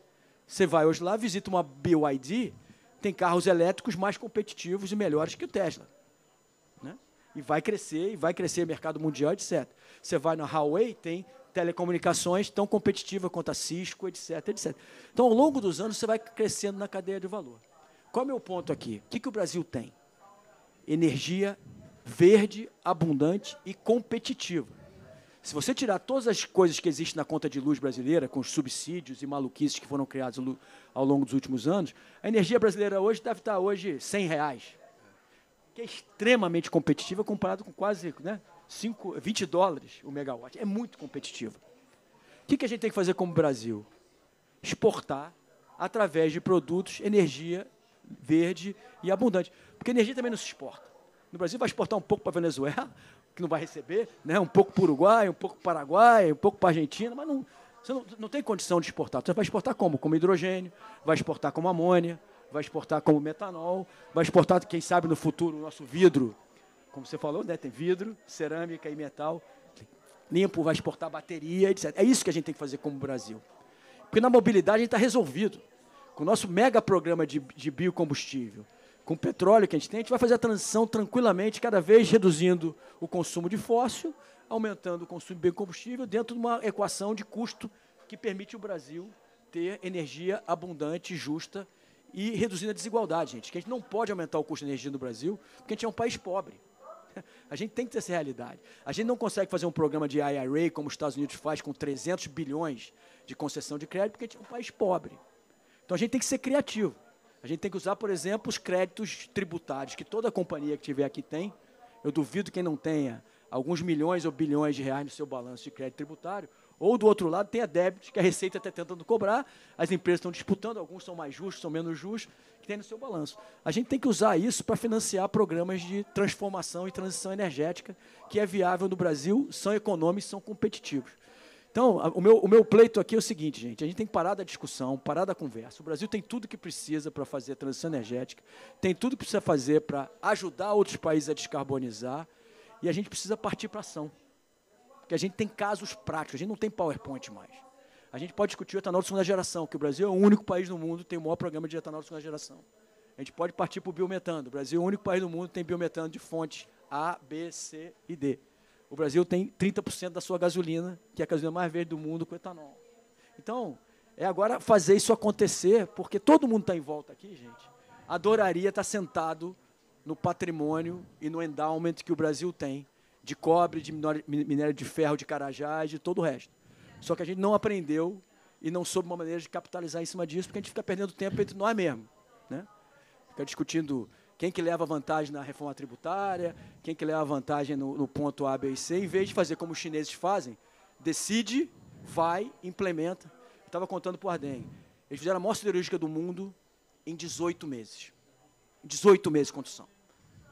Você vai hoje lá, visita uma BYD, tem carros elétricos mais competitivos e melhores que o Tesla, né? E vai crescer o mercado mundial, etc. Você vai na Huawei, tem telecomunicações tão competitiva quanto a Cisco, etc, etc. Então, ao longo dos anos, você vai crescendo na cadeia de valor. qual é o meu ponto aqui? O que o Brasil tem? Energia verde, abundante e competitiva. Se você tirar todas as coisas que existem na conta de luz brasileira, com os subsídios e maluquices que foram criados ao longo dos últimos anos, a energia brasileira hoje deve estar hoje R$100, que é extremamente competitiva comparado com quase, né, $20 o megawatt. É muito competitiva. O que a gente tem que fazer como Brasil? Exportar através de produtos energia verde e abundante. Porque energia também não se exporta. No Brasil vai exportar um pouco para a Venezuela, que não vai receber, né? Um pouco para o Uruguai, um pouco para o Paraguai, um pouco para a Argentina, mas você não tem condição de exportar. Você vai exportar como? Como hidrogênio, vai exportar como amônia, vai exportar como metanol, vai exportar, quem sabe, no futuro, o nosso vidro, como você falou, né? Tem vidro, cerâmica e metal limpo, vai exportar bateria, etc. É isso que a gente tem que fazer como Brasil. Porque na mobilidade a gente está resolvido. Com o nosso mega programa de biocombustível, com o petróleo que a gente vai fazer a transição tranquilamente, cada vez reduzindo o consumo de fóssil, aumentando o consumo de biocombustível, dentro de uma equação de custo que permite o Brasil ter energia abundante, justa e reduzindo a desigualdade, gente. Que a gente não pode aumentar o custo de energia no Brasil, porque a gente é um país pobre. A gente tem que ter essa realidade. A gente não consegue fazer um programa de IRA, como os Estados Unidos faz, com 300 bilhões de concessão de crédito, porque a gente é um país pobre. Então, a gente tem que ser criativo. A gente tem que usar, por exemplo, os créditos tributários, que toda companhia que tiver aqui tem. Eu duvido quem não tenha alguns milhões ou bilhões de reais no seu balanço de crédito tributário. Ou, do outro lado, tenha débitos que a Receita está tentando cobrar, as empresas estão disputando, alguns são mais justos, são menos justos, que tem no seu balanço. A gente tem que usar isso para financiar programas de transformação e transição energética, que é viável no Brasil, são econômicos, são competitivos. Então, o meu pleito aqui é o seguinte, gente, a gente tem que parar da discussão, parar da conversa. O Brasil tem tudo que precisa para fazer a transição energética, tem tudo que precisa fazer para ajudar outros países a descarbonizar, e a gente precisa partir para a ação. Porque a gente tem casos práticos, a gente não tem PowerPoint mais. A gente pode discutir o etanol de segunda geração, que o Brasil é o único país no mundo que tem o maior programa de etanol de segunda geração. A gente pode partir para o biometano. O Brasil é o único país do mundo que tem biometano de fontes A, B, C e D. O Brasil tem 30% da sua gasolina, que é a gasolina mais verde do mundo, com etanol. Então, é agora fazer isso acontecer, porque todo mundo está em volta aqui, gente. Adoraria estar sentado no patrimônio e no endowment que o Brasil tem, de cobre, de minério de ferro, de carajás, de todo o resto. Só que a gente não aprendeu e não soube uma maneira de capitalizar em cima disso, porque a gente fica perdendo tempo entre nós mesmos, né? Fica discutindo quem que leva vantagem na reforma tributária, quem que leva vantagem no ponto A, B e C, em vez de fazer como os chineses fazem, decide, vai, implementa. Eu estava contando para o Arden, eles fizeram a maior siderúrgica do mundo em 18 meses. 18 meses de construção.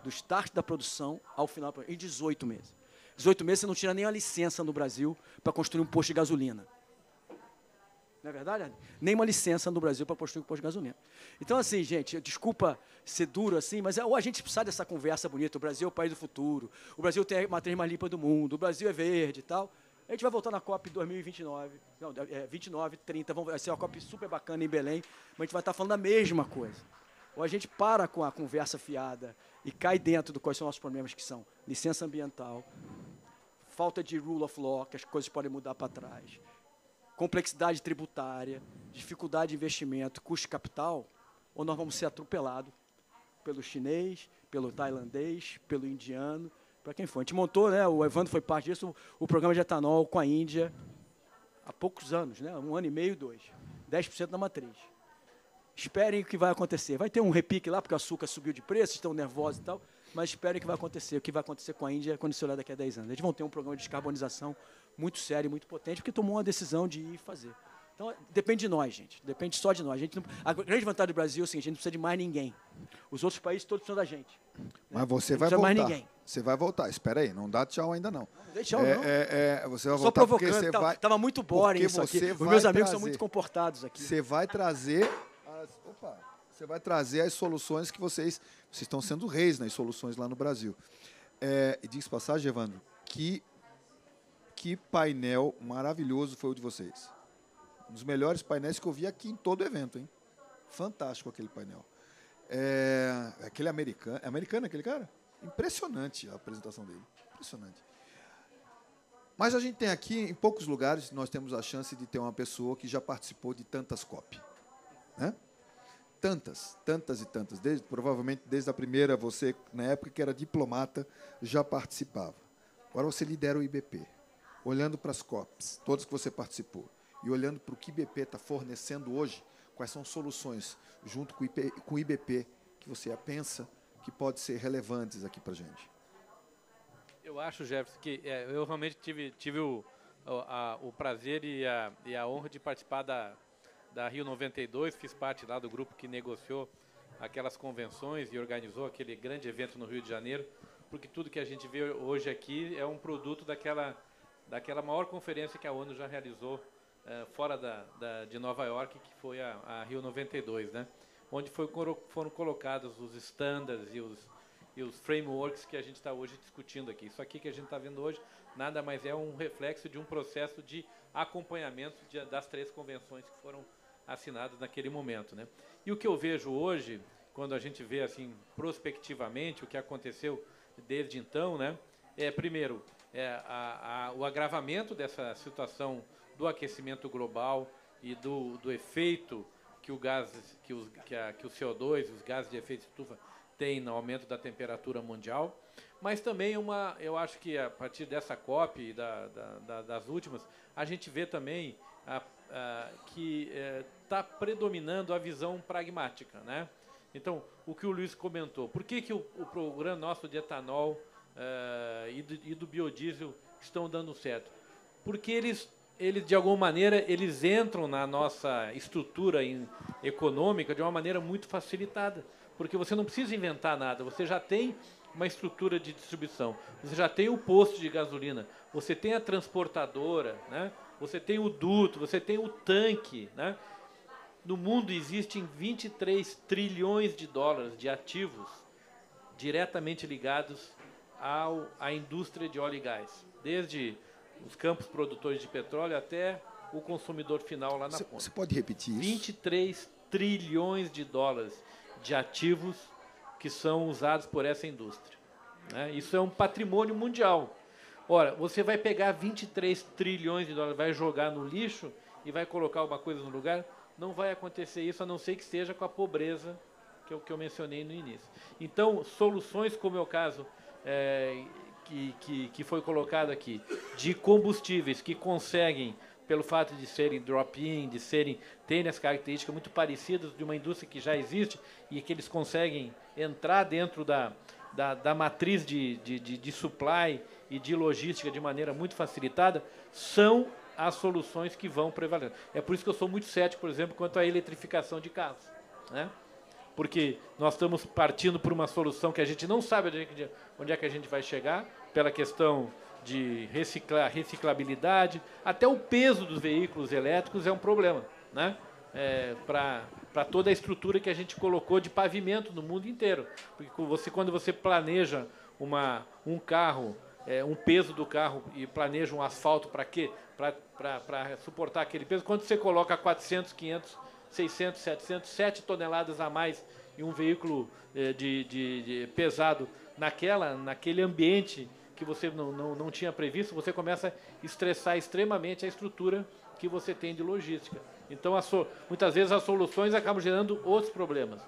Do start da produção ao final, em 18 meses. 18 meses você não tira nem a licença no Brasil para construir um posto de gasolina. Não é verdade? Nem uma licença no Brasil para construir um posto de gasolina. Então, assim, gente, desculpa ser duro assim, mas ou a gente precisa dessa conversa bonita. O Brasil é o país do futuro. O Brasil tem a matriz mais limpa do mundo. O Brasil é verde e tal. A gente vai voltar na COP 2029. Não, 29, 30. Vai ser uma COP super bacana em Belém. Mas a gente vai estar falando a mesma coisa. Ou a gente para com a conversa fiada e cai dentro do quais são os nossos problemas, que são licença ambiental, falta de rule of law, que as coisas podem mudar para trás, complexidade tributária, dificuldade de investimento, custo de capital, ou nós vamos ser atropelados pelo chinês, pelo tailandês, pelo indiano, para quem for. A gente montou, né, o Evandro foi parte disso, o programa de etanol com a Índia, há poucos anos, né, 1 ano e meio, 2, 10% da matriz. Esperem o que vai acontecer. Vai ter um repique lá, porque o açúcar subiu de preço, estão nervosos e tal, mas esperem o que vai acontecer. O que vai acontecer com a Índia quando se olhar daqui a 10 anos. Eles vão ter um programa de descarbonização muito sério, muito potente, porque tomou uma decisão de ir fazer. Então, depende de nós, gente. Depende só de nós. A grande vantagem do Brasil é o seguinte, a gente não precisa de mais ninguém. Os outros países todos precisam da gente. Mas você vai voltar. Mais ninguém. Você vai voltar. Espera aí, não dá tchau ainda não. Não dê tchau, não. Você vai voltar porque você vai... Estava muito boring isso aqui. Os meus amigos são muito comportados aqui. Você vai trazer... Você vai trazer as soluções que vocês estão sendo reis nas soluções lá no Brasil. E diz passagem, Evandro, que painel maravilhoso foi o de vocês. Um dos melhores painéis que eu vi aqui em todo o evento, hein? Fantástico aquele painel. Aquele americano. É americano aquele cara? Impressionante a apresentação dele. Impressionante. Mas a gente tem aqui, em poucos lugares, nós temos a chance de ter uma pessoa que já participou de tantas COP. Né? tantas e tantas. Provavelmente desde a primeira, você, na época que era diplomata, já participava. Agora você lidera o IBP, olhando para as COPs, todas que você participou, e olhando para o que o IBP está fornecendo hoje, quais são soluções, junto com o IBP, que você pensa que pode ser relevantes aqui para a gente. Eu acho, Jefferson, que eu realmente tive o prazer e a honra de participar da Rio 92, fiz parte lá do grupo que negociou aquelas convenções e organizou aquele grande evento no Rio de Janeiro, porque tudo que a gente vê hoje aqui é um produto daquela maior conferência que a ONU já realizou fora de Nova York, que foi a Rio 92, né? Onde foram colocados os standards e os frameworks que a gente está hoje discutindo aqui. Isso aqui que a gente está vendo hoje nada mais é um reflexo de um processo de acompanhamento das 3 convenções que foram assinadas naquele momento, né? E o que eu vejo hoje, quando a gente vê assim prospectivamente o que aconteceu desde então, né? Primeiro, o agravamento dessa situação do aquecimento global e do efeito que o CO2, os gases de efeito estufa, tem no aumento da temperatura mundial, mas também eu acho que a partir dessa COP e das últimas, a gente vê também que está predominando a visão pragmática, né? Então, o que o Luiz comentou, por que o programa nosso de etanol e do biodiesel estão dando certo? Porque eles, de alguma maneira, eles entram na nossa estrutura econômica de uma maneira muito facilitada, porque você não precisa inventar nada, você já tem uma estrutura de distribuição, você já tem o posto de gasolina, você tem a transportadora, né? Você tem o duto, você tem o tanque, né? No mundo existem 23 trilhões de dólares de ativos diretamente ligados à indústria de óleo e gás, desde os campos produtores de petróleo até o consumidor final lá na ponta. Você pode repetir isso? 23 trilhões de dólares de ativos que são usados por essa indústria, né? Isso é um patrimônio mundial. Ora, você vai pegar 23 trilhões de dólares, vai jogar no lixo e vai colocar uma coisa no lugar? Não vai acontecer isso, a não ser que esteja com a pobreza que eu mencionei no início. Então, soluções como é o caso que foi colocado aqui, de combustíveis que conseguem, pelo fato de serem drop-in, terem as características muito parecidas de uma indústria que já existe e que eles conseguem entrar dentro da matriz de supply e de logística de maneira muito facilitada, são as soluções que vão prevalecer. É por isso que eu sou muito cético, por exemplo, quanto à eletrificação de carros, né? Porque nós estamos partindo por uma solução que a gente não sabe onde é que a gente vai chegar, pela questão de reciclabilidade, até o peso dos veículos elétricos é um problema, né? Para toda a estrutura que a gente colocou de pavimento no mundo inteiro. Porque quando você planeja um carro, um peso do carro e planeja um asfalto para quê? Para suportar aquele peso. Quando você coloca 400, 500, 600, 700, 7 toneladas a mais em um veículo pesado naquele ambiente que você não tinha previsto, você começa a estressar extremamente a estrutura que você tem de logística. Então, muitas vezes as soluções acabam gerando outros problemas,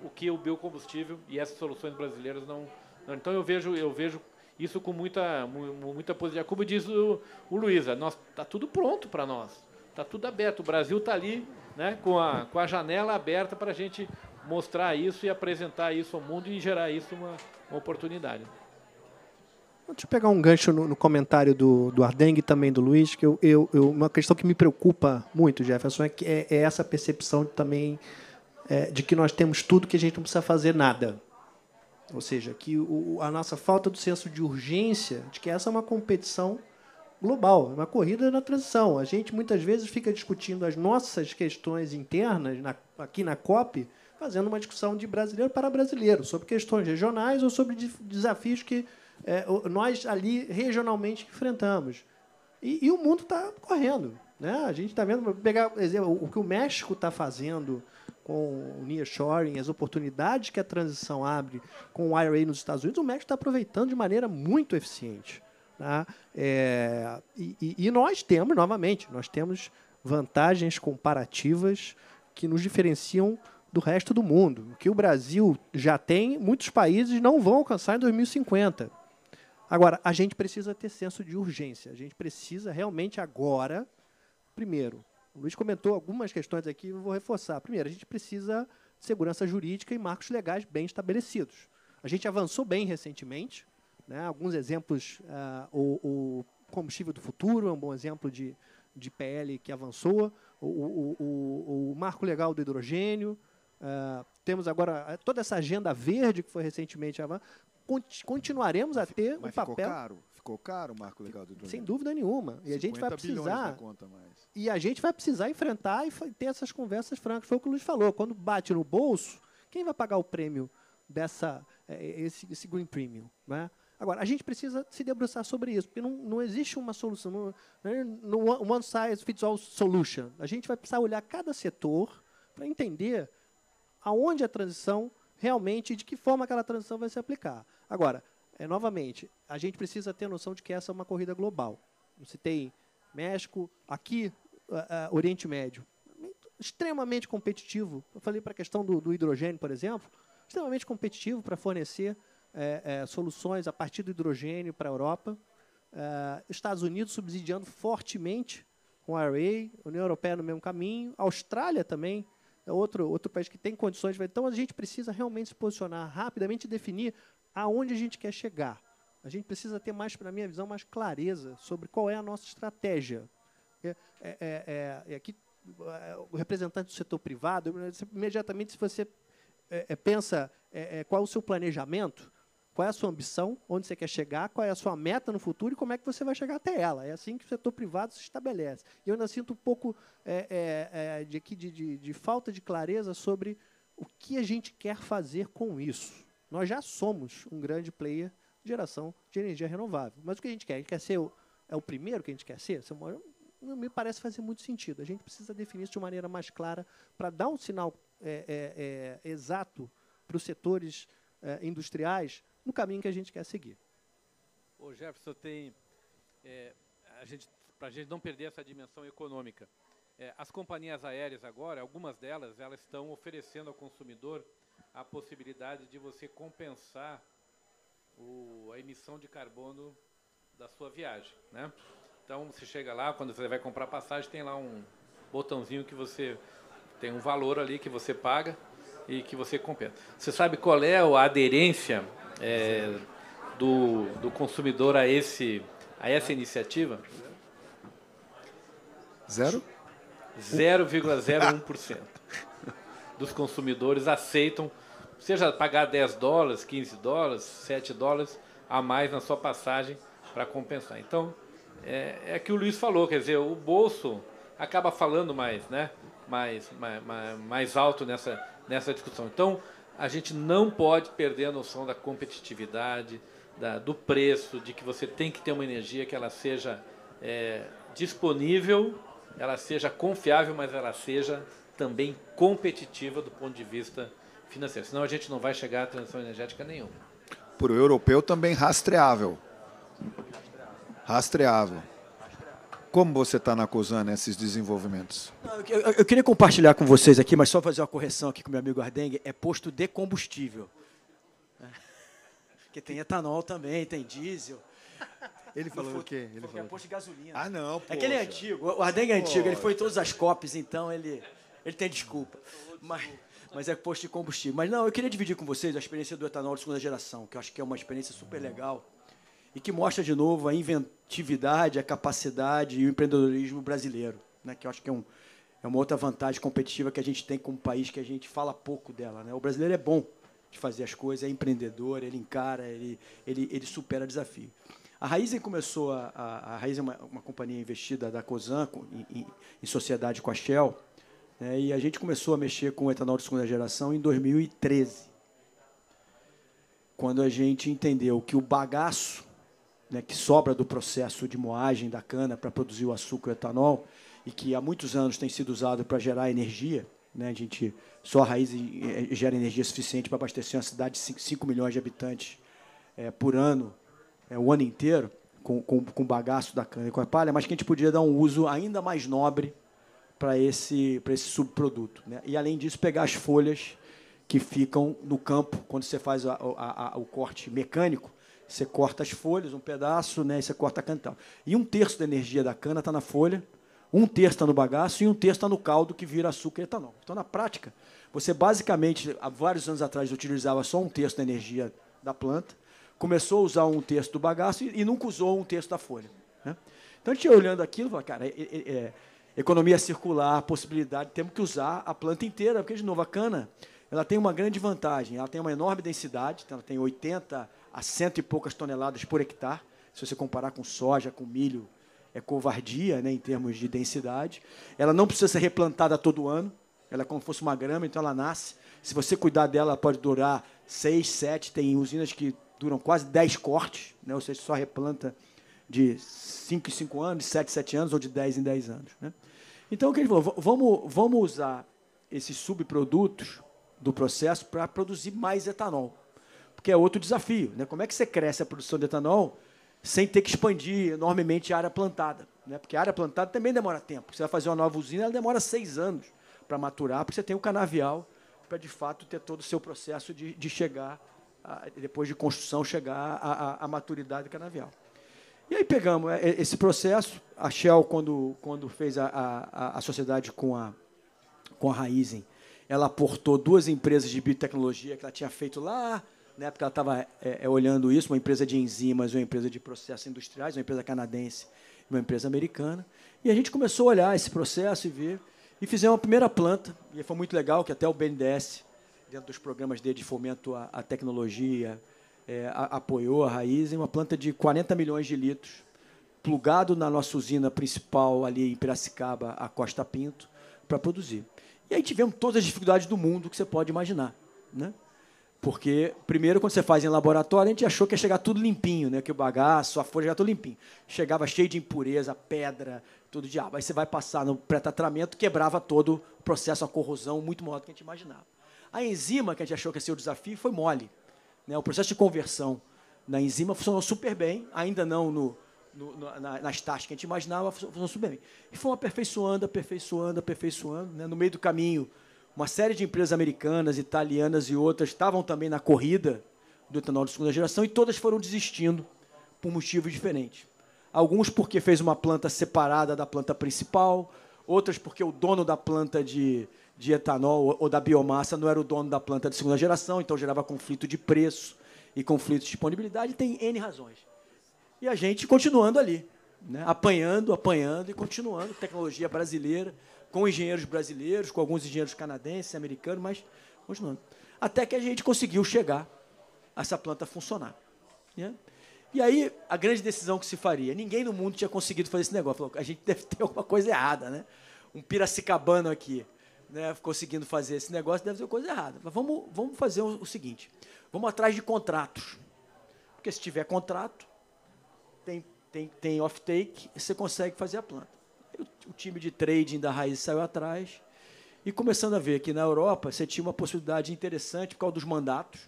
o que o biocombustível e essas soluções brasileiras não. Então, eu vejo isso com muita positividade. Como diz o Luiz, está tudo pronto para nós, está tudo aberto. O Brasil está ali, né, com a janela aberta para a gente mostrar isso e apresentar isso ao mundo e gerar isso uma oportunidade. Deixa eu pegar um gancho no comentário do Ardengue e também do Luiz, que uma questão que me preocupa muito, Jefferson, é essa percepção também de que nós temos tudo, que a gente não precisa fazer nada. Ou seja, que a nossa falta do senso de urgência, de que essa é uma competição global, uma corrida na transição. A gente muitas vezes fica discutindo as nossas questões internas aqui na COP, fazendo uma discussão de brasileiro para brasileiro, sobre questões regionais ou sobre desafios que nós ali regionalmente enfrentamos. E o mundo está correndo, né? A gente está vendo, vou pegar exemplo, o que o México está fazendo com o nearshoring, as oportunidades que a transição abre com o IRA nos Estados Unidos, o México está aproveitando de maneira muito eficiente, tá? E nós temos vantagens comparativas que nos diferenciam do resto do mundo. O que o Brasil já tem, muitos países não vão alcançar em 2050. Agora, a gente precisa ter senso de urgência. A gente precisa realmente agora, primeiro, o Luiz comentou algumas questões aqui, eu vou reforçar. Primeiro, a gente precisa de segurança jurídica e marcos legais bem estabelecidos. A gente avançou bem recentemente, né? Alguns exemplos, o combustível do futuro é um bom exemplo de PL que avançou, o marco legal do hidrogênio, temos agora toda essa agenda verde que foi recentemente avançada. Continuaremos a ter um papel... Ficou caro o marco legal do hidrogênio. Sem dúvida nenhuma. E a gente vai precisar... E a gente vai precisar enfrentar e ter essas conversas francas. Foi o que o Luiz falou. Quando bate no bolso, quem vai pagar o prêmio esse Green Premium? Né? Agora, a gente precisa se debruçar sobre isso, porque não existe uma solução, no one size fits all solution. A gente vai precisar olhar cada setor para entender aonde a transição realmente, de que forma aquela transição vai se aplicar. Agora, novamente, a gente precisa ter noção de que essa é uma corrida global. Eu citei México, aqui, Oriente Médio, extremamente competitivo. Eu falei para a questão do hidrogênio, por exemplo, extremamente competitivo para fornecer soluções a partir do hidrogênio para a Europa. Estados Unidos subsidiando fortemente com a IRA, União Europeia no mesmo caminho, a Austrália também, é outro país que tem condições de... Então, a gente precisa realmente se posicionar rapidamente e definir aonde a gente quer chegar. A gente precisa ter mais, na minha visão, mais clareza sobre qual é a nossa estratégia. Aqui, o representante do setor privado, imediatamente, se você pensa qual é o seu planejamento, qual é a sua ambição, onde você quer chegar, qual é a sua meta no futuro e como é que você vai chegar até ela. É assim que o setor privado se estabelece. E eu ainda sinto um pouco de falta de clareza sobre o que a gente quer fazer com isso. Nós já somos um grande player de geração de energia renovável. Mas o que a gente quer? A gente quer ser o primeiro que a gente quer ser? Não me parece fazer muito sentido. A gente precisa definir isso de maneira mais clara para dar um sinal exato para os setores industriais no caminho que a gente quer seguir. Ô Jefferson, para a gente não perder essa dimensão econômica, as companhias aéreas agora, algumas delas, elas estão oferecendo ao consumidor a possibilidade de você compensar a emissão de carbono da sua viagem, né? Então, você chega lá, quando você vai comprar passagem, tem lá um botãozinho que você tem um valor ali que você paga e que você compensa. Você sabe qual é a aderência do consumidor a essa iniciativa? 0,01% dos consumidores aceitam, seja pagar $10, $15, $7 a mais na sua passagem para compensar. Então, que o Luiz falou, quer dizer, o bolso acaba falando mais, né? mais alto nessa discussão. Então, a gente não pode perder a noção da competitividade, do preço, de que você tem que ter uma energia que ela seja disponível, ela seja confiável, mas ela seja também competitiva do ponto de vista financeiro. Senão a gente não vai chegar a transição energética nenhuma. Para o europeu também rastreável. Rastreável. Como você está na Cosan nesses desenvolvimentos? Eu queria compartilhar com vocês aqui, mas só fazer uma correção aqui com o meu amigo Ardengue, é posto de combustível. Porque tem etanol também, tem diesel. Ele falou o quê? Ele falou que é posto de gasolina. Ah, não, poxa. É que ele é antigo, o Ardengue é antigo, ele foi em todas as COPs, então ele tem desculpa. Mas é posto de combustível. Mas não, eu queria dividir com vocês a experiência do etanol de segunda geração, que eu acho que é uma experiência super legal e que mostra de novo a inventividade, a capacidade e o empreendedorismo brasileiro, né? Que eu acho que é uma outra vantagem competitiva que a gente tem como país, que a gente fala pouco dela, né? O brasileiro é bom de fazer as coisas, é empreendedor, ele encara, ele supera desafio. A Raízen começou, a Raízen é uma companhia investida da Cosan em sociedade com a Shell, né? E a gente começou a mexer com o etanol de segunda geração em 2013, quando a gente entendeu que o bagaço, né, que sobra do processo de moagem da cana para produzir o açúcar e o etanol, e que há muitos anos tem sido usado para gerar energia, né, só a Raízen gera energia suficiente para abastecer uma cidade de 5 milhões de habitantes por ano, o ano inteiro, com o bagaço da cana e com a palha, mas que a gente podia dar um uso ainda mais nobre para esse subproduto, né? E, além disso, pegar as folhas que ficam no campo, quando você faz o corte mecânico, você corta as folhas, um pedaço, né, e você corta a cana. E 1/3 da energia da cana está na folha, 1/3 está no bagaço e 1/3 está no caldo, que vira açúcar e etanol. Então, na prática, você basicamente, há vários anos atrás, utilizava só 1/3 da energia da planta, começou a usar 1/3 do bagaço e nunca usou 1/3 da folha, né? Então, a gente ia olhando aquilo, falava, cara, economia circular, possibilidade, temos que usar a planta inteira, porque, de novo, a cana ela tem uma grande vantagem, ela tem uma enorme densidade, então ela tem 80 a 100 e poucas toneladas por hectare, se você comparar com soja, com milho, é covardia, né, em termos de densidade. Ela não precisa ser replantada todo ano, ela é como se fosse uma grama, então ela nasce. Se você cuidar dela, ela pode durar 6, 7, tem usinas que duram quase 10 cortes, né, ou seja, só replanta de 5 em 5 anos, de 7 em 7 anos, ou de 10 em 10 anos. Né? Então, o que ele falou? Vamos usar esses subprodutos do processo para produzir mais etanol, porque é outro desafio, né? Como é que você cresce a produção de etanol sem ter que expandir enormemente a área plantada, né? Porque a área plantada também demora tempo. Você vai fazer uma nova usina, ela demora 6 anos para maturar, porque você tem o canavial para, de fato, ter todo o seu processo de chegar, depois de construção, chegar à maturidade canavial. E aí pegamos esse processo. A Shell, quando fez a sociedade com a Raízen, ela aportou 2 empresas de biotecnologia que ela tinha feito lá, na época ela estava olhando isso, uma empresa de enzimas, uma empresa de processos industriais, uma empresa canadense e uma empresa americana. E a gente começou a olhar esse processo e ver, e fizemos uma primeira planta, e foi muito legal, que até o BNDES, dentro dos programas dele de fomento à tecnologia, apoiou a Raízen, uma planta de 40 milhões de litros, plugado na nossa usina principal ali em Piracicaba, a Costa Pinto, para produzir. E aí tivemos todas as dificuldades do mundo que você pode imaginar, né? Porque, primeiro, quando você faz em laboratório, a gente achou que ia chegar tudo limpinho, né? Que o bagaço, a folha já tudo limpinho. Chegava cheio de impureza, pedra, tudo diabo. Aí você vai passar no pré-tratamento, quebrava todo o processo, a corrosão, muito maior do que a gente imaginava. A enzima, que a gente achou que ia ser o desafio, foi mole, né? O processo de conversão na enzima funcionou super bem, ainda não nas taxas que a gente imaginava, funcionou super bem. E foi aperfeiçoando, né? No meio do caminho, uma série de empresas americanas, italianas e outras estavam também na corrida do etanol de segunda geração, e todas foram desistindo por motivos diferentes. Alguns porque fez uma planta separada da planta principal, outras porque o dono da planta de etanol ou da biomassa não era o dono da planta de segunda geração, então gerava conflito de preço e conflito de disponibilidade, tem N razões. E a gente continuando ali, né? apanhando e continuando, tecnologia brasileira, com engenheiros brasileiros, com alguns engenheiros canadenses, americanos, mas continuando. Até que a gente conseguiu chegar a essa planta funcionar, né? E aí, a grande decisão que se faria, ninguém no mundo tinha conseguido fazer esse negócio. Falou, a gente deve ter alguma coisa errada, né? Um piracicabano aqui, né, conseguindo fazer esse negócio, deve ter coisa errada. Mas vamos fazer o seguinte, vamos atrás de contratos. Porque se tiver contrato, tem off-take, você consegue fazer a planta. O time de trading da Raízen saiu atrás, e começando a ver que na Europa você tinha uma possibilidade interessante por causa dos mandatos,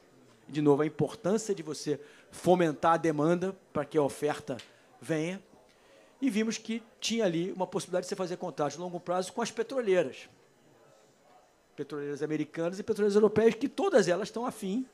de novo, a importância de você fomentar a demanda para que a oferta venha, e vimos que tinha ali uma possibilidade de você fazer contratos de longo prazo com as petroleiras americanas e petroleiras europeias, que todas elas estão afim,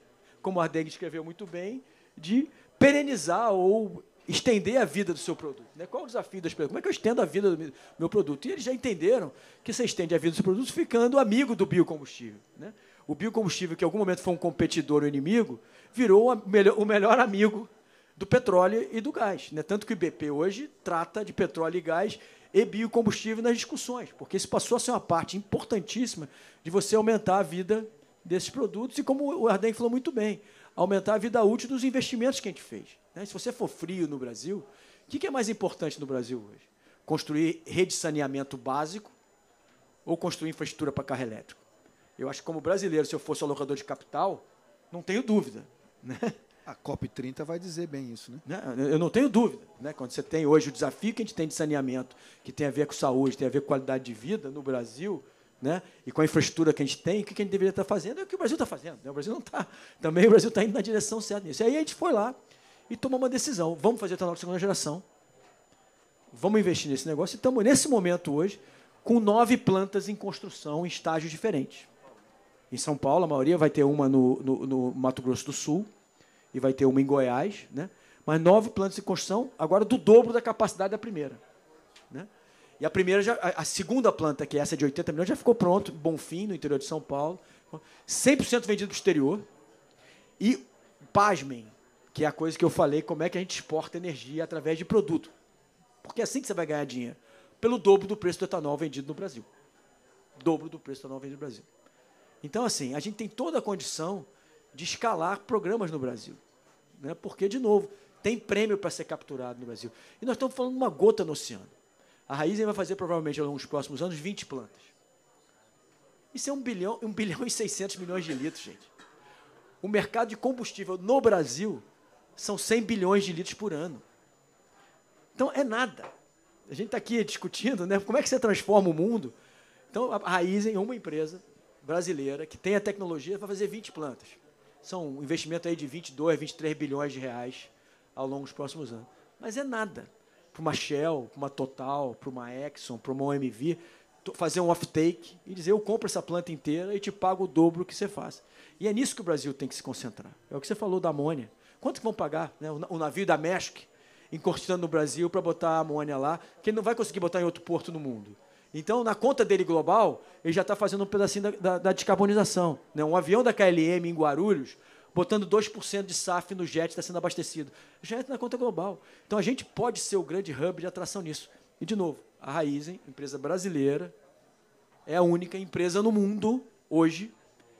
como a Ardeg escreveu muito bem, de perenizar ou estender a vida do seu produto, né? Qual é o desafio das pessoas? Como é que eu estendo a vida do meu produto? E eles já entenderam que você estende a vida do seu produto ficando amigo do biocombustível, né? O biocombustível, que em algum momento foi um competidor ou inimigo, virou o melhor amigo do petróleo e do gás, né? Tanto que o IBP hoje trata de petróleo e gás e biocombustível nas discussões, porque isso passou a ser uma parte importantíssima de você aumentar a vida desses produtos e, como o Ardeg falou muito bem, aumentar a vida útil dos investimentos que a gente fez, né? Se você for frio no Brasil, o que é mais importante no Brasil hoje? Construir rede de saneamento básico ou construir infraestrutura para carro elétrico? Eu acho que, como brasileiro, se eu fosse alocador de capital, não tenho dúvida, né? A COP30 vai dizer bem isso, né? Eu não tenho dúvida, né? Quando você tem hoje o desafio que a gente tem de saneamento, que tem a ver com saúde, tem a ver com qualidade de vida no Brasil, né? E com a infraestrutura que a gente tem, o que a gente deveria estar fazendo é o que o Brasil está fazendo, né? O Brasil não está. Também o Brasil está indo na direção certa nisso. E aí a gente foi lá e tomou uma decisão. Vamos fazer etanol de segunda geração. Vamos investir nesse negócio. E estamos, nesse momento, hoje, com 9 plantas em construção em estágios diferentes. Em São Paulo, a maioria vai ter uma no Mato Grosso do Sul e vai ter uma em Goiás, né? Mas 9 plantas em construção, agora do dobro da capacidade da primeira, né? E a primeira, a segunda planta, que é essa de 80 milhões, já ficou pronto, Bonfim, no interior de São Paulo, 100% vendido para o exterior. E, pasmem, que é a coisa que eu falei, como é que a gente exporta energia através de produto. Porque é assim que você vai ganhar dinheiro, pelo dobro do preço do etanol vendido no Brasil. Dobro do preço do etanol vendido no Brasil. Então, assim, a gente tem toda a condição de escalar programas no Brasil, né? Porque, de novo, tem prêmio para ser capturado no Brasil. E nós estamos falando de uma gota no oceano. A Raízen vai fazer, provavelmente, ao longo dos próximos anos, 20 plantas. Isso é 1 bilhão e 600 milhões de litros, gente. O mercado de combustível no Brasil são 100 bilhões de litros por ano. Então, é nada. A gente está aqui discutindo, né, como é que você transforma o mundo. Então, a Raízen é uma empresa brasileira que tem a tecnologia para fazer 20 plantas. São um investimento aí de 22, 23 bilhões de reais ao longo dos próximos anos. Mas é nada. Para uma Shell, para uma Total, para uma Exxon, para uma OMV, fazer um off-take e dizer, eu compro essa planta inteira e te pago o dobro que você faz. E é nisso que o Brasil tem que se concentrar. É o que você falou da amônia. Quanto que vão pagar, né, o navio da Maersk encostando no Brasil para botar a amônia lá, que ele não vai conseguir botar em outro porto no mundo. Então, na conta dele global, ele já está fazendo um pedacinho da descarbonização, né? Um avião da KLM em Guarulhos, botando 2% de SAF no jet, está sendo abastecido. Já entra na conta global. Então, a gente pode ser o grande hub de atração nisso. E, de novo, a Raízen, empresa brasileira, é a única empresa no mundo, hoje,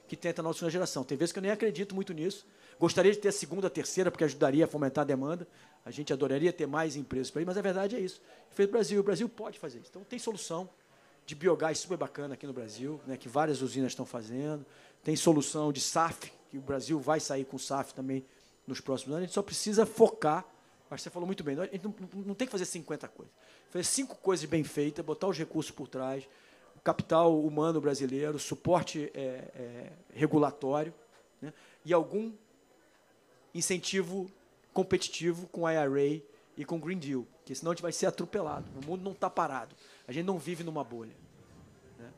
que tem etanol de segunda geração. Tem vezes que eu nem acredito muito nisso. Gostaria de ter a segunda, a terceira, porque ajudaria a fomentar a demanda. A gente adoraria ter mais empresas para isso, mas a verdade é isso. Fez o Brasil pode fazer isso. Então, tem solução de biogás super bacana aqui no Brasil, né, que várias usinas estão fazendo. Tem solução de SAF, que o Brasil vai sair com SAF também nos próximos anos. A gente só precisa focar. Acho que você falou muito bem. A gente não tem que fazer 50 coisas. Fazer 5 coisas bem feitas, botar os recursos por trás, o capital humano brasileiro, suporte regulatório, né, e algum incentivo competitivo com a IRA e com o Green Deal, porque senão a gente vai ser atropelado. O mundo não está parado. A gente não vive numa bolha. Né?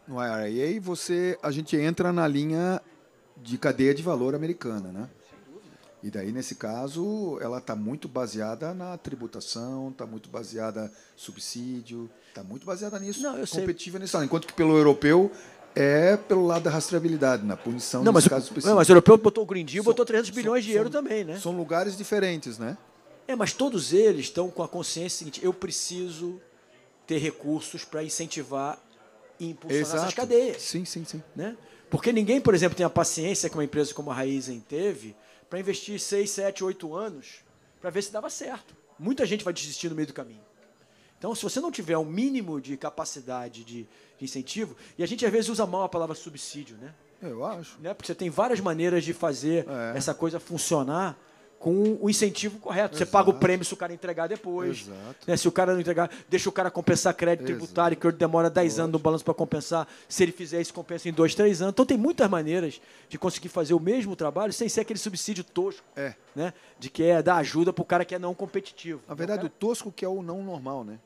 No IRA, a gente entra na linha de cadeia de valor americana, né? E daí, nesse caso, ela está muito baseada na tributação, está muito baseada em subsídio, está muito baseada nisso, competitiva nisso. Enquanto que pelo europeu é pelo lado da rastreabilidade, na punição nesse caso específico. Mas o europeu botou o Green Deal, botou 300 bilhões de euros também, né? São lugares diferentes, né? Mas todos eles estão com a consciência seguinte, eu preciso ter recursos para incentivar e impulsionar essas cadeias. Sim. Né? Porque ninguém, por exemplo, tem a paciência que uma empresa como a Raízen teve para investir 6, 7, 8 anos para ver se dava certo. Muita gente vai desistir no meio do caminho. Então, se você não tiver um mínimo de capacidade de incentivo, e a gente às vezes usa mal a palavra subsídio, né? Eu acho. Né? Porque você tem várias maneiras de fazer essa coisa funcionar com o incentivo correto. Você paga o prêmio se o cara entregar depois. Né? Se o cara não entregar, deixa o cara compensar crédito tributário, que demora 10 anos no balanço para compensar. Se ele fizer isso, compensa em 2, 3 anos. Então, tem muitas maneiras de conseguir fazer o mesmo trabalho sem ser aquele subsídio tosco, né? De que é dar ajuda para o cara que é não competitivo. Na verdade, o tosco que é o não normal, né?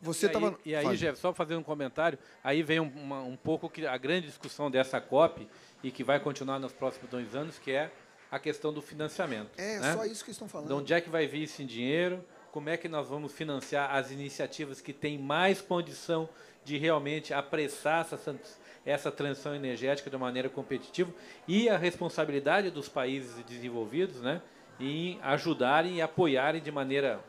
Você estava... E aí, Jeff, só fazendo um comentário, aí vem um pouco a grande discussão dessa COP e que vai continuar nos próximos 2 anos, que é a questão do financiamento. Né? Só isso que estão falando. De onde é que vai vir esse dinheiro? Como é que nós vamos financiar as iniciativas que têm mais condição de realmente apressar essa transição energética de maneira competitiva e a responsabilidade dos países desenvolvidos, né, em ajudarem e apoiarem de maneira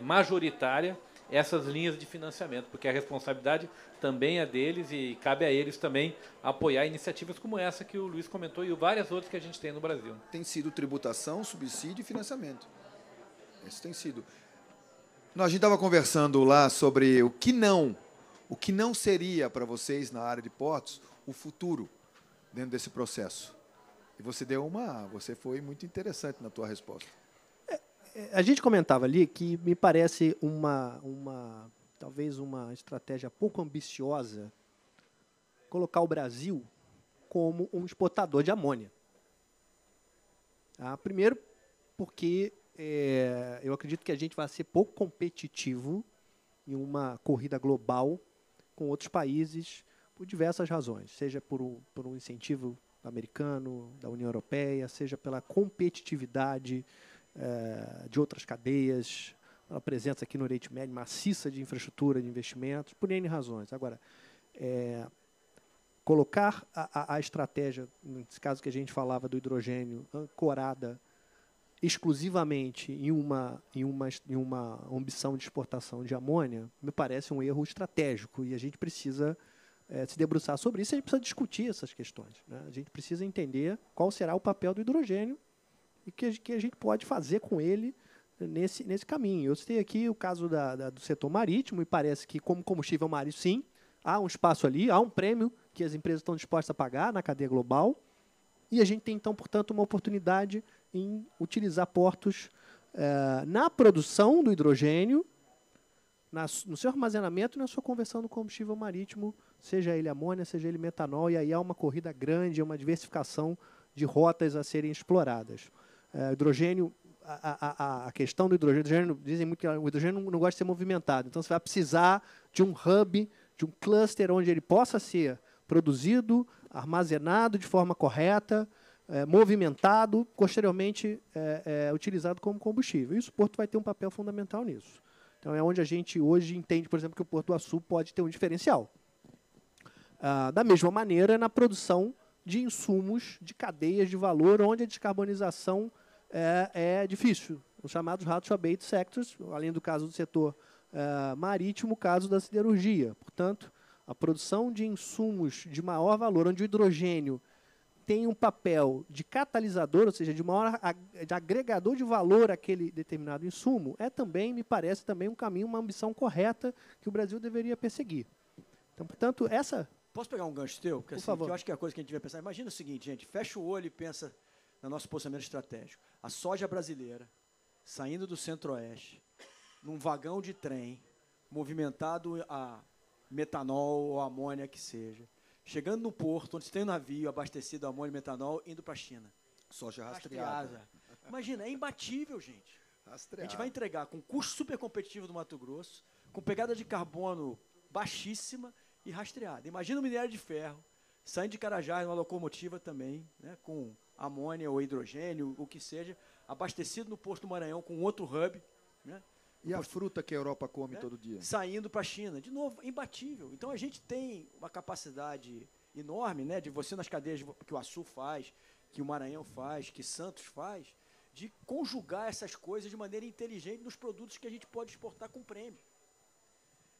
majoritária essas linhas de financiamento, porque a responsabilidade também é deles e cabe a eles também apoiar iniciativas como essa que o Luiz comentou e várias outras que a gente tem no Brasil. Tem sido tributação, subsídio e financiamento. Esse tem sido. A gente estava conversando lá sobre o que não seria para vocês na área de portos o futuro dentro desse processo. E você foi muito interessante na tua resposta. A gente comentava ali que me parece talvez uma estratégia pouco ambiciosa colocar o Brasil como um exportador de amônia. Primeiro, porque eu acredito que a gente vai ser pouco competitivo em uma corrida global com outros países por diversas razões, seja por um incentivo americano, da União Europeia, seja pela competitividade de outras cadeias, a presença aqui no Oriente Médio maciça de infraestrutura, de investimentos, por N razões. Agora, colocar a estratégia, nesse caso que a gente falava do hidrogênio, ancorada exclusivamente em uma ambição de exportação de amônia, me parece um erro estratégico, e a gente precisa se debruçar sobre isso, a gente precisa discutir essas questões, né? A gente precisa entender qual será o papel do hidrogênio e que a gente pode fazer com ele nesse caminho. Eu citei aqui o caso do setor marítimo, e parece que, como combustível marítimo, sim, há um espaço ali, há um prêmio que as empresas estão dispostas a pagar na cadeia global, e a gente tem, então, portanto, uma oportunidade em utilizar portos na produção do hidrogênio, no seu armazenamento e na sua conversão do combustível marítimo, seja ele amônia, seja ele metanol, e aí há uma corrida grande, uma diversificação de rotas a serem exploradas. Hidrogênio, a questão do hidrogênio, dizem muito que o hidrogênio não gosta de ser movimentado, então você vai precisar de um hub, de um cluster onde ele possa ser produzido, armazenado de forma correta, movimentado, posteriormente utilizado como combustível. E o Porto vai ter um papel fundamental nisso. Então, é onde a gente hoje entende, por exemplo, que o Porto do Açu pode ter um diferencial. Da mesma maneira, na produção de insumos de cadeias de valor, onde a descarbonização é difícil, os chamados hard-to-abate sectors, além do caso do setor marítimo, o caso da siderurgia. Portanto, a produção de insumos de maior valor, onde o hidrogênio tem um papel de catalisador, ou seja, de agregador de valor àquele determinado insumo, também, me parece, também um caminho, uma ambição correta que o Brasil deveria perseguir. Então, portanto, essa... Posso pegar um gancho teu? Porque, Por assim, favor. que eu acho que é a coisa que a gente devia pensar. Imagina o seguinte, gente, fecha o olho e pensa no nosso posicionamento estratégico. A soja brasileira, saindo do centro-oeste, num vagão de trem, movimentado a metanol ou amônia que seja, chegando no porto, onde você tem um navio abastecido a amônia e metanol, indo para a China. Soja rastreada. Imagina, é imbatível, gente. Rastreada. A gente vai entregar com custo super competitivo do Mato Grosso, com pegada de carbono baixíssima e rastreada. Imagina o minério de ferro saindo de Carajás, numa locomotiva também, né, com amônia ou hidrogênio, o que seja, abastecido no Porto do Maranhão com outro hub, né? E a fruta que a Europa come todo dia? Saindo para a China. De novo, imbatível. Então, a gente tem uma capacidade enorme, né, de você nas cadeias que o Açu faz, que o Maranhão faz, que Santos faz, de conjugar essas coisas de maneira inteligente nos produtos que a gente pode exportar com prêmio.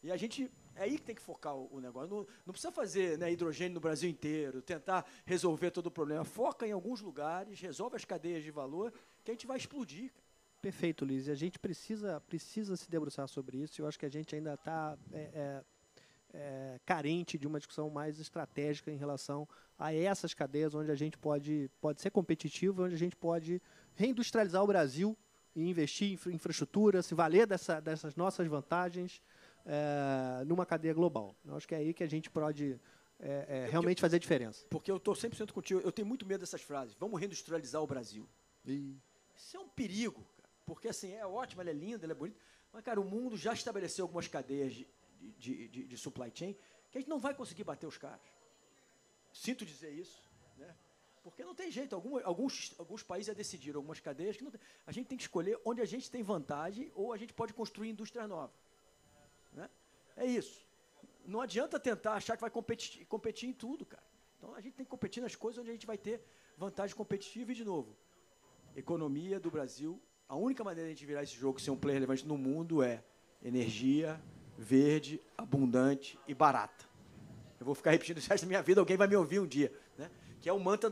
E a gente, é aí que tem que focar o negócio. Não precisa fazer, né, hidrogênio no Brasil inteiro, tentar resolver todo o problema. Foca em alguns lugares, resolve as cadeias de valor, que a gente vai explodir. Perfeito, Luiz. E a gente precisa se debruçar sobre isso. Eu acho que a gente ainda está carente de uma discussão mais estratégica em relação a essas cadeias, onde a gente pode ser competitivo, onde a gente pode reindustrializar o Brasil e investir em infraestrutura, se valer dessas nossas vantagens numa cadeia global. Eu acho que é aí que a gente pode realmente fazer diferença. Porque eu estou 100% contigo. Eu tenho muito medo dessas frases. Vamos reindustrializar o Brasil. Isso é um perigo. Porque, assim, é ótimo, ela é linda, ela é bonita, mas, cara, o mundo já estabeleceu algumas cadeias de supply chain que a gente não vai conseguir bater os caras. Sinto dizer isso, né? Porque não tem jeito. Alguns países já decidiram algumas cadeias que não tem. A gente tem que escolher onde a gente tem vantagem ou a gente pode construir indústria nova. Né? É isso. Não adianta tentar achar que vai competir em tudo, cara. Então, a gente tem que competir nas coisas onde a gente vai ter vantagem competitiva e, de novo, economia do Brasil. A única maneira de a gente virar esse jogo ser um player relevante no mundo é energia verde, abundante e barata. Eu vou ficar repetindo isso o resto da minha vida, alguém vai me ouvir um dia. Né? Que é o mantra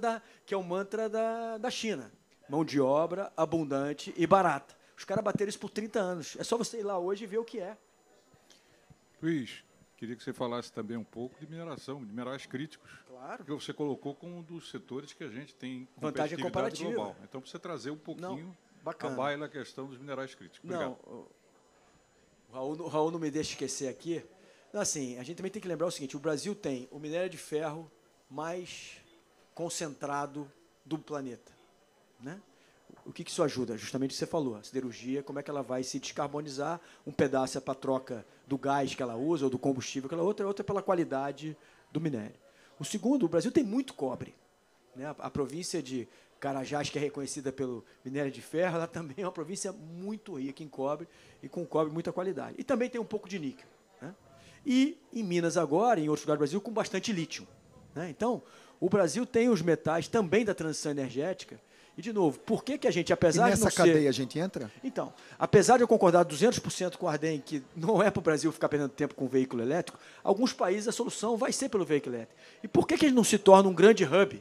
da China. Mão de obra abundante e barata. Os caras bateram isso por 30 anos. É só você ir lá hoje e ver o que é. Luiz, queria que você falasse também um pouco de mineração, de minerais críticos. Claro. Que você colocou como um dos setores que a gente tem vantagem comparativa global. Então, para você trazer um pouquinho bacana. A baila a questão dos minerais críticos. Obrigado. O Raul não me deixa esquecer aqui. Não, assim, a gente também tem que lembrar o seguinte, o Brasil tem o minério de ferro mais concentrado do planeta. Né? O que isso ajuda? Justamente o que você falou, a siderurgia, como é que ela vai se descarbonizar, um pedaço é para a troca do gás que ela usa ou do combustível que ela usa, outra é pela qualidade do minério. O segundo, o Brasil tem muito cobre, né? A província de Carajás, que é reconhecida pelo minério de ferro, ela também é uma província muito rica em cobre e com cobre muita qualidade. E também tem um pouco de níquel, né? E em Minas agora, em outros lugares do Brasil, com bastante lítio, né? Então, o Brasil tem os metais também da transição energética. E, de novo, por que a gente, apesar E de não nessa ser... cadeia a gente entra? Então, apesar de eu concordar 200% com o Ardem que não é para o Brasil ficar perdendo tempo com o veículo elétrico, alguns países a solução vai ser pelo veículo elétrico. E por que a gente não se torna um grande hub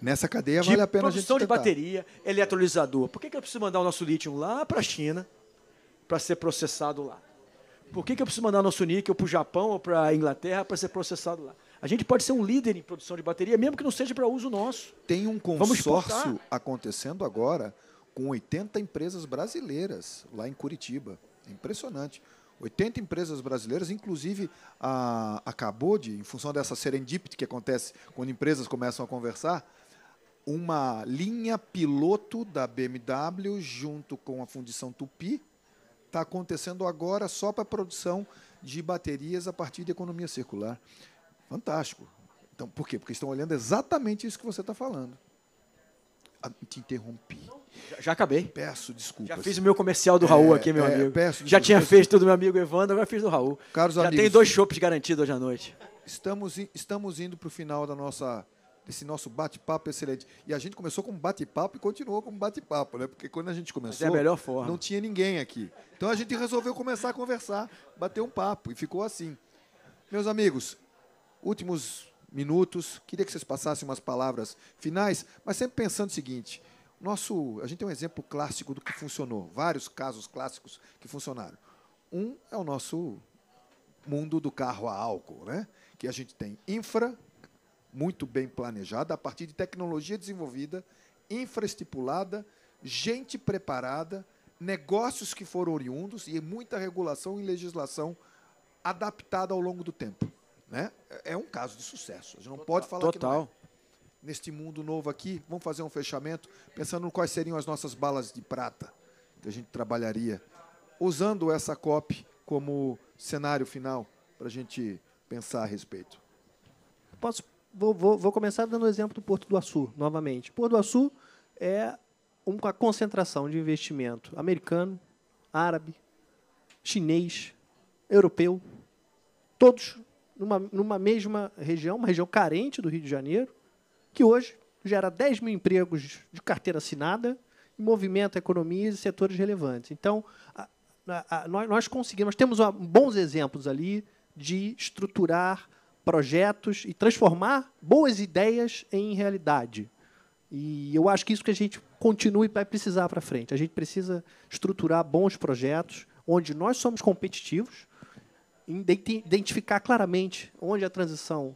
Nessa cadeia de vale a pena a gente produção de tentar. bateria, eletrolisador? Por que eu preciso mandar o nosso lítio lá para a China para ser processado lá? Por que eu preciso mandar nosso níquel para o Japão ou para a Inglaterra para ser processado lá? A gente pode ser um líder em produção de bateria, mesmo que não seja para uso nosso. Tem um Vamos consórcio exportar. acontecendo agora com 80 empresas brasileiras lá em Curitiba. É impressionante. 80 empresas brasileiras, inclusive acabou de, em função dessa serendipity que acontece quando empresas começam a conversar, uma linha piloto da BMW junto com a Fundição Tupi está acontecendo agora só para a produção de baterias a partir de economia circular. Fantástico. Então, por quê? Porque estão olhando exatamente isso que você está falando. Te interrompi. Já acabei. Peço desculpas. Já fiz o meu comercial do Raul aqui, meu amigo. Já tinha feito do meu amigo Evandro, agora fiz do Raul. Caros Já amigos, tem 2 chopps garantidos hoje à noite. Estamos indo para o final desse nosso bate-papo excelente. E a gente começou como bate-papo e continuou como bate-papo, né? Porque quando a gente começou, Mas é a melhor forma. não tinha ninguém aqui. Então a gente resolveu começar a conversar, bater um papo, e ficou assim. Meus amigos, últimos minutos, queria que vocês passassem umas palavras finais, mas sempre pensando o seguinte, a gente tem um exemplo clássico do que funcionou, vários casos clássicos que funcionaram. Um é o nosso mundo do carro a álcool, né? Que a gente tem infra muito bem planejada, a partir de tecnologia desenvolvida, infra estipulada, gente preparada, negócios que foram oriundos e muita regulação e legislação adaptada ao longo do tempo, né? É um caso de sucesso. A gente não pode falar que não é. Neste mundo novo aqui, vamos fazer um fechamento pensando em quais seriam as nossas balas de prata que a gente trabalharia, usando essa COP como cenário final para a gente pensar a respeito. Vou começar dando o exemplo do Porto do Açu, novamente. Porto do Açu é uma concentração de investimento americano, árabe, chinês, europeu, todos numa mesma região, uma região carente do Rio de Janeiro, que hoje gera 10 mil empregos de carteira assinada e movimenta economias e setores relevantes. Então, nós conseguimos, temos bons exemplos ali de estruturar projetos e transformar boas ideias em realidade. E eu acho que isso que a gente continue vai precisar para frente. A gente precisa estruturar bons projetos onde nós somos competitivos, identificar claramente onde a transição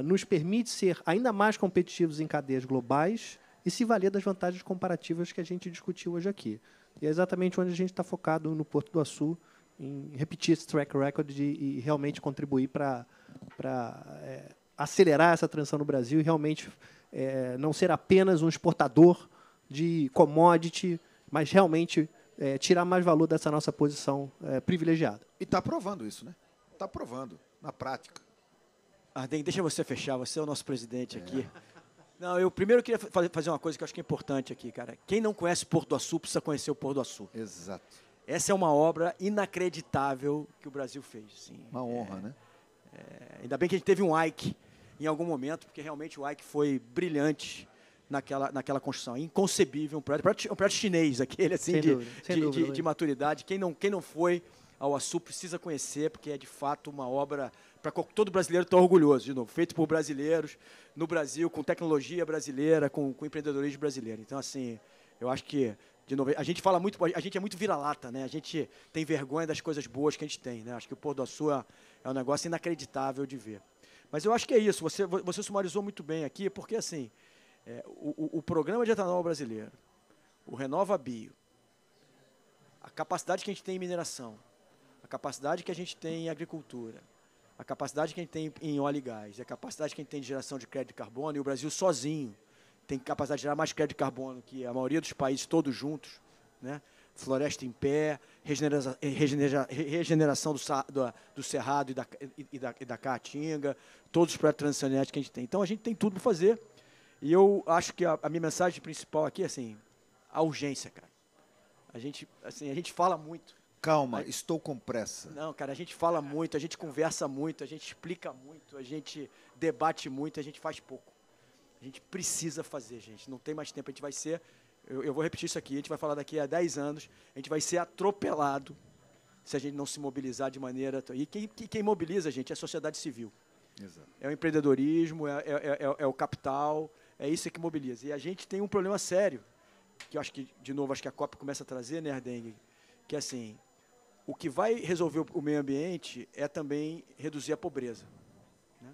nos permite ser ainda mais competitivos em cadeias globais e se valer das vantagens comparativas que a gente discutiu hoje aqui. E é exatamente onde a gente está focado no Porto do Açu, em repetir esse track record e realmente contribuir para acelerar essa transição no Brasil e realmente não ser apenas um exportador de commodity, mas realmente tirar mais valor dessa nossa posição privilegiada. E está provando isso, né? Está provando, na prática. Ardem, deixa você fechar, você é o nosso presidente aqui. Não, eu primeiro queria fazer uma coisa que eu acho que é importante aqui, cara. Quem não conhece Porto do Açu precisa conhecer o Porto do Açu. Exato. Essa é uma obra inacreditável que o Brasil fez. Assim. Uma honra, né? Ainda bem que a gente teve um Ike em algum momento, porque realmente o Ike foi brilhante naquela construção. Inconcebível, um projeto chinês, aquele assim, de maturidade. Quem não foi ao Açu precisa conhecer, porque é de fato uma obra para todo brasileiro estar orgulhoso, de novo, feito por brasileiros, no Brasil, com tecnologia brasileira, com empreendedorismo brasileiro. Então, assim, eu acho que, de novo, a gente fala muito, a gente é muito vira-lata, né? A gente tem vergonha das coisas boas que a gente tem, né? Acho que o Porto do Açu é um negócio inacreditável de ver. Mas eu acho que é isso, você sumarizou muito bem aqui, porque, assim, o programa de etanol brasileiro, o Renova Bio, a capacidade que a gente tem em mineração, a capacidade que a gente tem em agricultura, a capacidade que a gente tem em óleo e gás, a capacidade que a gente tem de geração de crédito de carbono, e o Brasil sozinho tem capacidade de gerar mais crédito de carbono que a maioria dos países todos juntos, né? Floresta em pé, regeneração do Cerrado e da Caatinga, todos os projetos transição que a gente tem. Então, a gente tem tudo para fazer. E eu acho que a minha mensagem principal aqui é assim, a urgência, cara. A gente fala muito. Calma, estou com pressa. Não, cara, a gente fala muito, a gente conversa muito, a gente explica muito, a gente debate muito, a gente faz pouco. A gente precisa fazer, gente. Não tem mais tempo, a gente vai ser... Eu vou repetir isso aqui, a gente vai falar daqui a 10 anos, a gente vai ser atropelado se a gente não se mobilizar de maneira... E quem mobiliza, gente, é a sociedade civil. Exato. É o empreendedorismo, é o capital, é isso que mobiliza. E a gente tem um problema sério, que eu acho que, de novo, acho que a COP começa a trazer, né, Ardengue, que é assim, o que vai resolver o meio ambiente é também reduzir a pobreza. Né?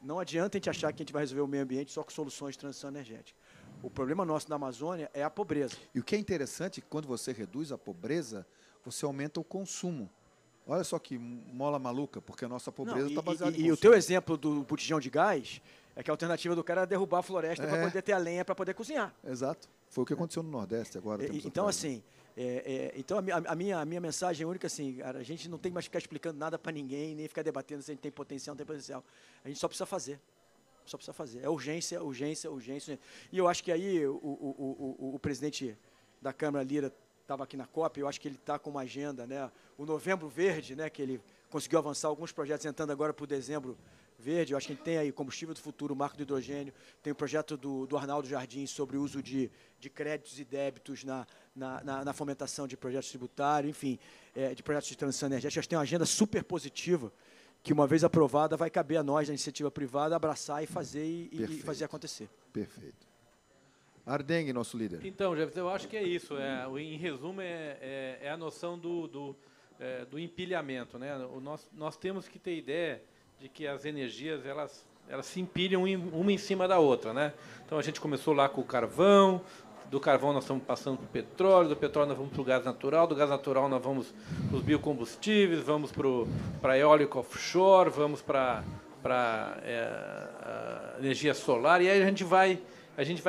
Não adianta a gente achar que a gente vai resolver o meio ambiente só com soluções de transição energética. O problema nosso na Amazônia é a pobreza. E o que é interessante, quando você reduz a pobreza, você aumenta o consumo. Olha só que mola maluca, porque a nossa pobreza está baseada em consumo. E o teu exemplo do botijão de gás é que a alternativa do cara é derrubar a floresta para poder ter a lenha para poder cozinhar. Exato. Foi o que aconteceu no Nordeste agora. Então, assim, a minha mensagem é única, assim, cara, a gente não tem mais que ficar explicando nada para ninguém, nem ficar debatendo se a gente tem potencial ou não tem potencial. A gente só precisa fazer. Só precisa fazer. É urgência, urgência, urgência. E eu acho que aí o presidente da Câmara, Lira, estava aqui na COP, eu acho que ele está com uma agenda, né? O Novembro Verde, né? Que ele conseguiu avançar alguns projetos, entrando agora para o Dezembro Verde. Eu acho que a gente tem aí Combustível do Futuro, o Marco do Hidrogênio, tem o projeto do Arnaldo Jardim sobre o uso de créditos e débitos na fomentação de projetos tributários, enfim, de projetos de transição energética. Acho que tem uma agenda super positiva, que uma vez aprovada vai caber a nós, da iniciativa privada, abraçar e fazer e fazer acontecer. Perfeito. Ardengue, nosso líder. Então, Jefferson, eu acho que é isso. Em resumo, é a noção do empilhamento. Né? Nós temos que ter ideia de que as energias elas se empilham uma em cima da outra. Né? Então, a gente começou lá com o carvão, do carvão nós estamos passando para o petróleo, do petróleo nós vamos para o gás natural, do gás natural nós vamos para os biocombustíveis, vamos para a eólica offshore, vamos para a energia solar, e aí a gente vai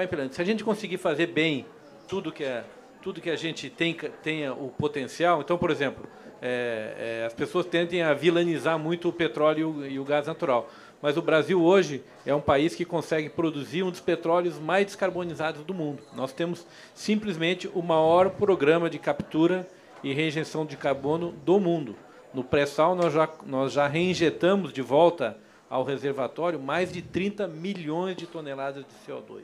empilhando. Se a gente conseguir fazer bem tudo que a gente tenha o potencial, então, por exemplo, as pessoas tendem a vilanizar muito o petróleo e o gás natural. Mas o Brasil hoje é um país que consegue produzir um dos petróleos mais descarbonizados do mundo. Nós temos simplesmente o maior programa de captura e reinjeção de carbono do mundo. No pré-sal, nós já reinjetamos de volta ao reservatório mais de 30 milhões de toneladas de CO2.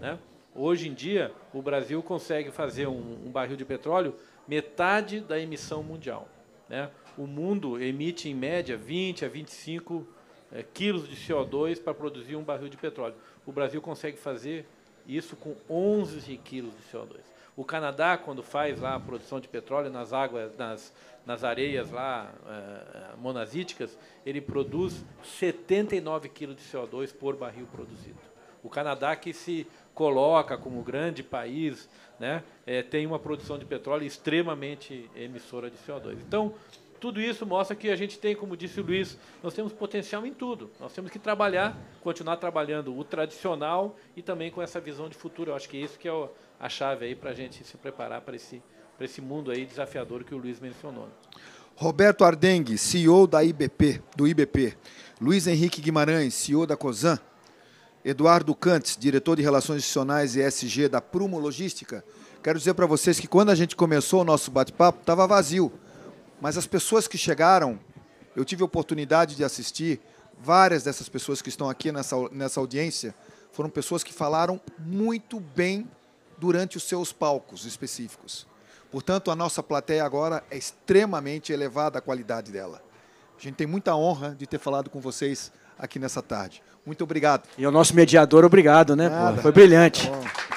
Né? Hoje em dia, o Brasil consegue fazer um barril de petróleo metade da emissão mundial. Né? O mundo emite, em média, 20 a 25 quilos de CO2 para produzir um barril de petróleo. O Brasil consegue fazer isso com 11 quilos de CO2. O Canadá, quando faz lá a produção de petróleo nas águas, nas areias lá monazíticas, ele produz 79 quilos de CO2 por barril produzido. O Canadá, que se coloca como grande país, né, tem uma produção de petróleo extremamente emissora de CO2. Então, tudo isso mostra que a gente tem, como disse o Luiz, nós temos potencial em tudo. Nós temos que continuar trabalhando o tradicional e também com essa visão de futuro. Eu acho que isso que é a chave aí para a gente se preparar para esse mundo aí desafiador que o Luiz mencionou. Roberto Ardengue, CEO do IBP. Luiz Henrique Guimarães, CEO da COSAN. Eduardo Cantes, diretor de Relações Institucionais e ESG da Prumo Logística. Quero dizer para vocês que quando a gente começou o nosso bate-papo, estava vazio. Mas as pessoas que chegaram, eu tive a oportunidade de assistir, várias dessas pessoas que estão aqui nessa audiência, foram pessoas que falaram muito bem durante os seus palcos específicos. Portanto, a nossa plateia agora é extremamente elevada a qualidade dela. A gente tem muita honra de ter falado com vocês aqui nessa tarde. Muito obrigado. E o nosso mediador, obrigado, né? Pô, foi brilhante. Bom.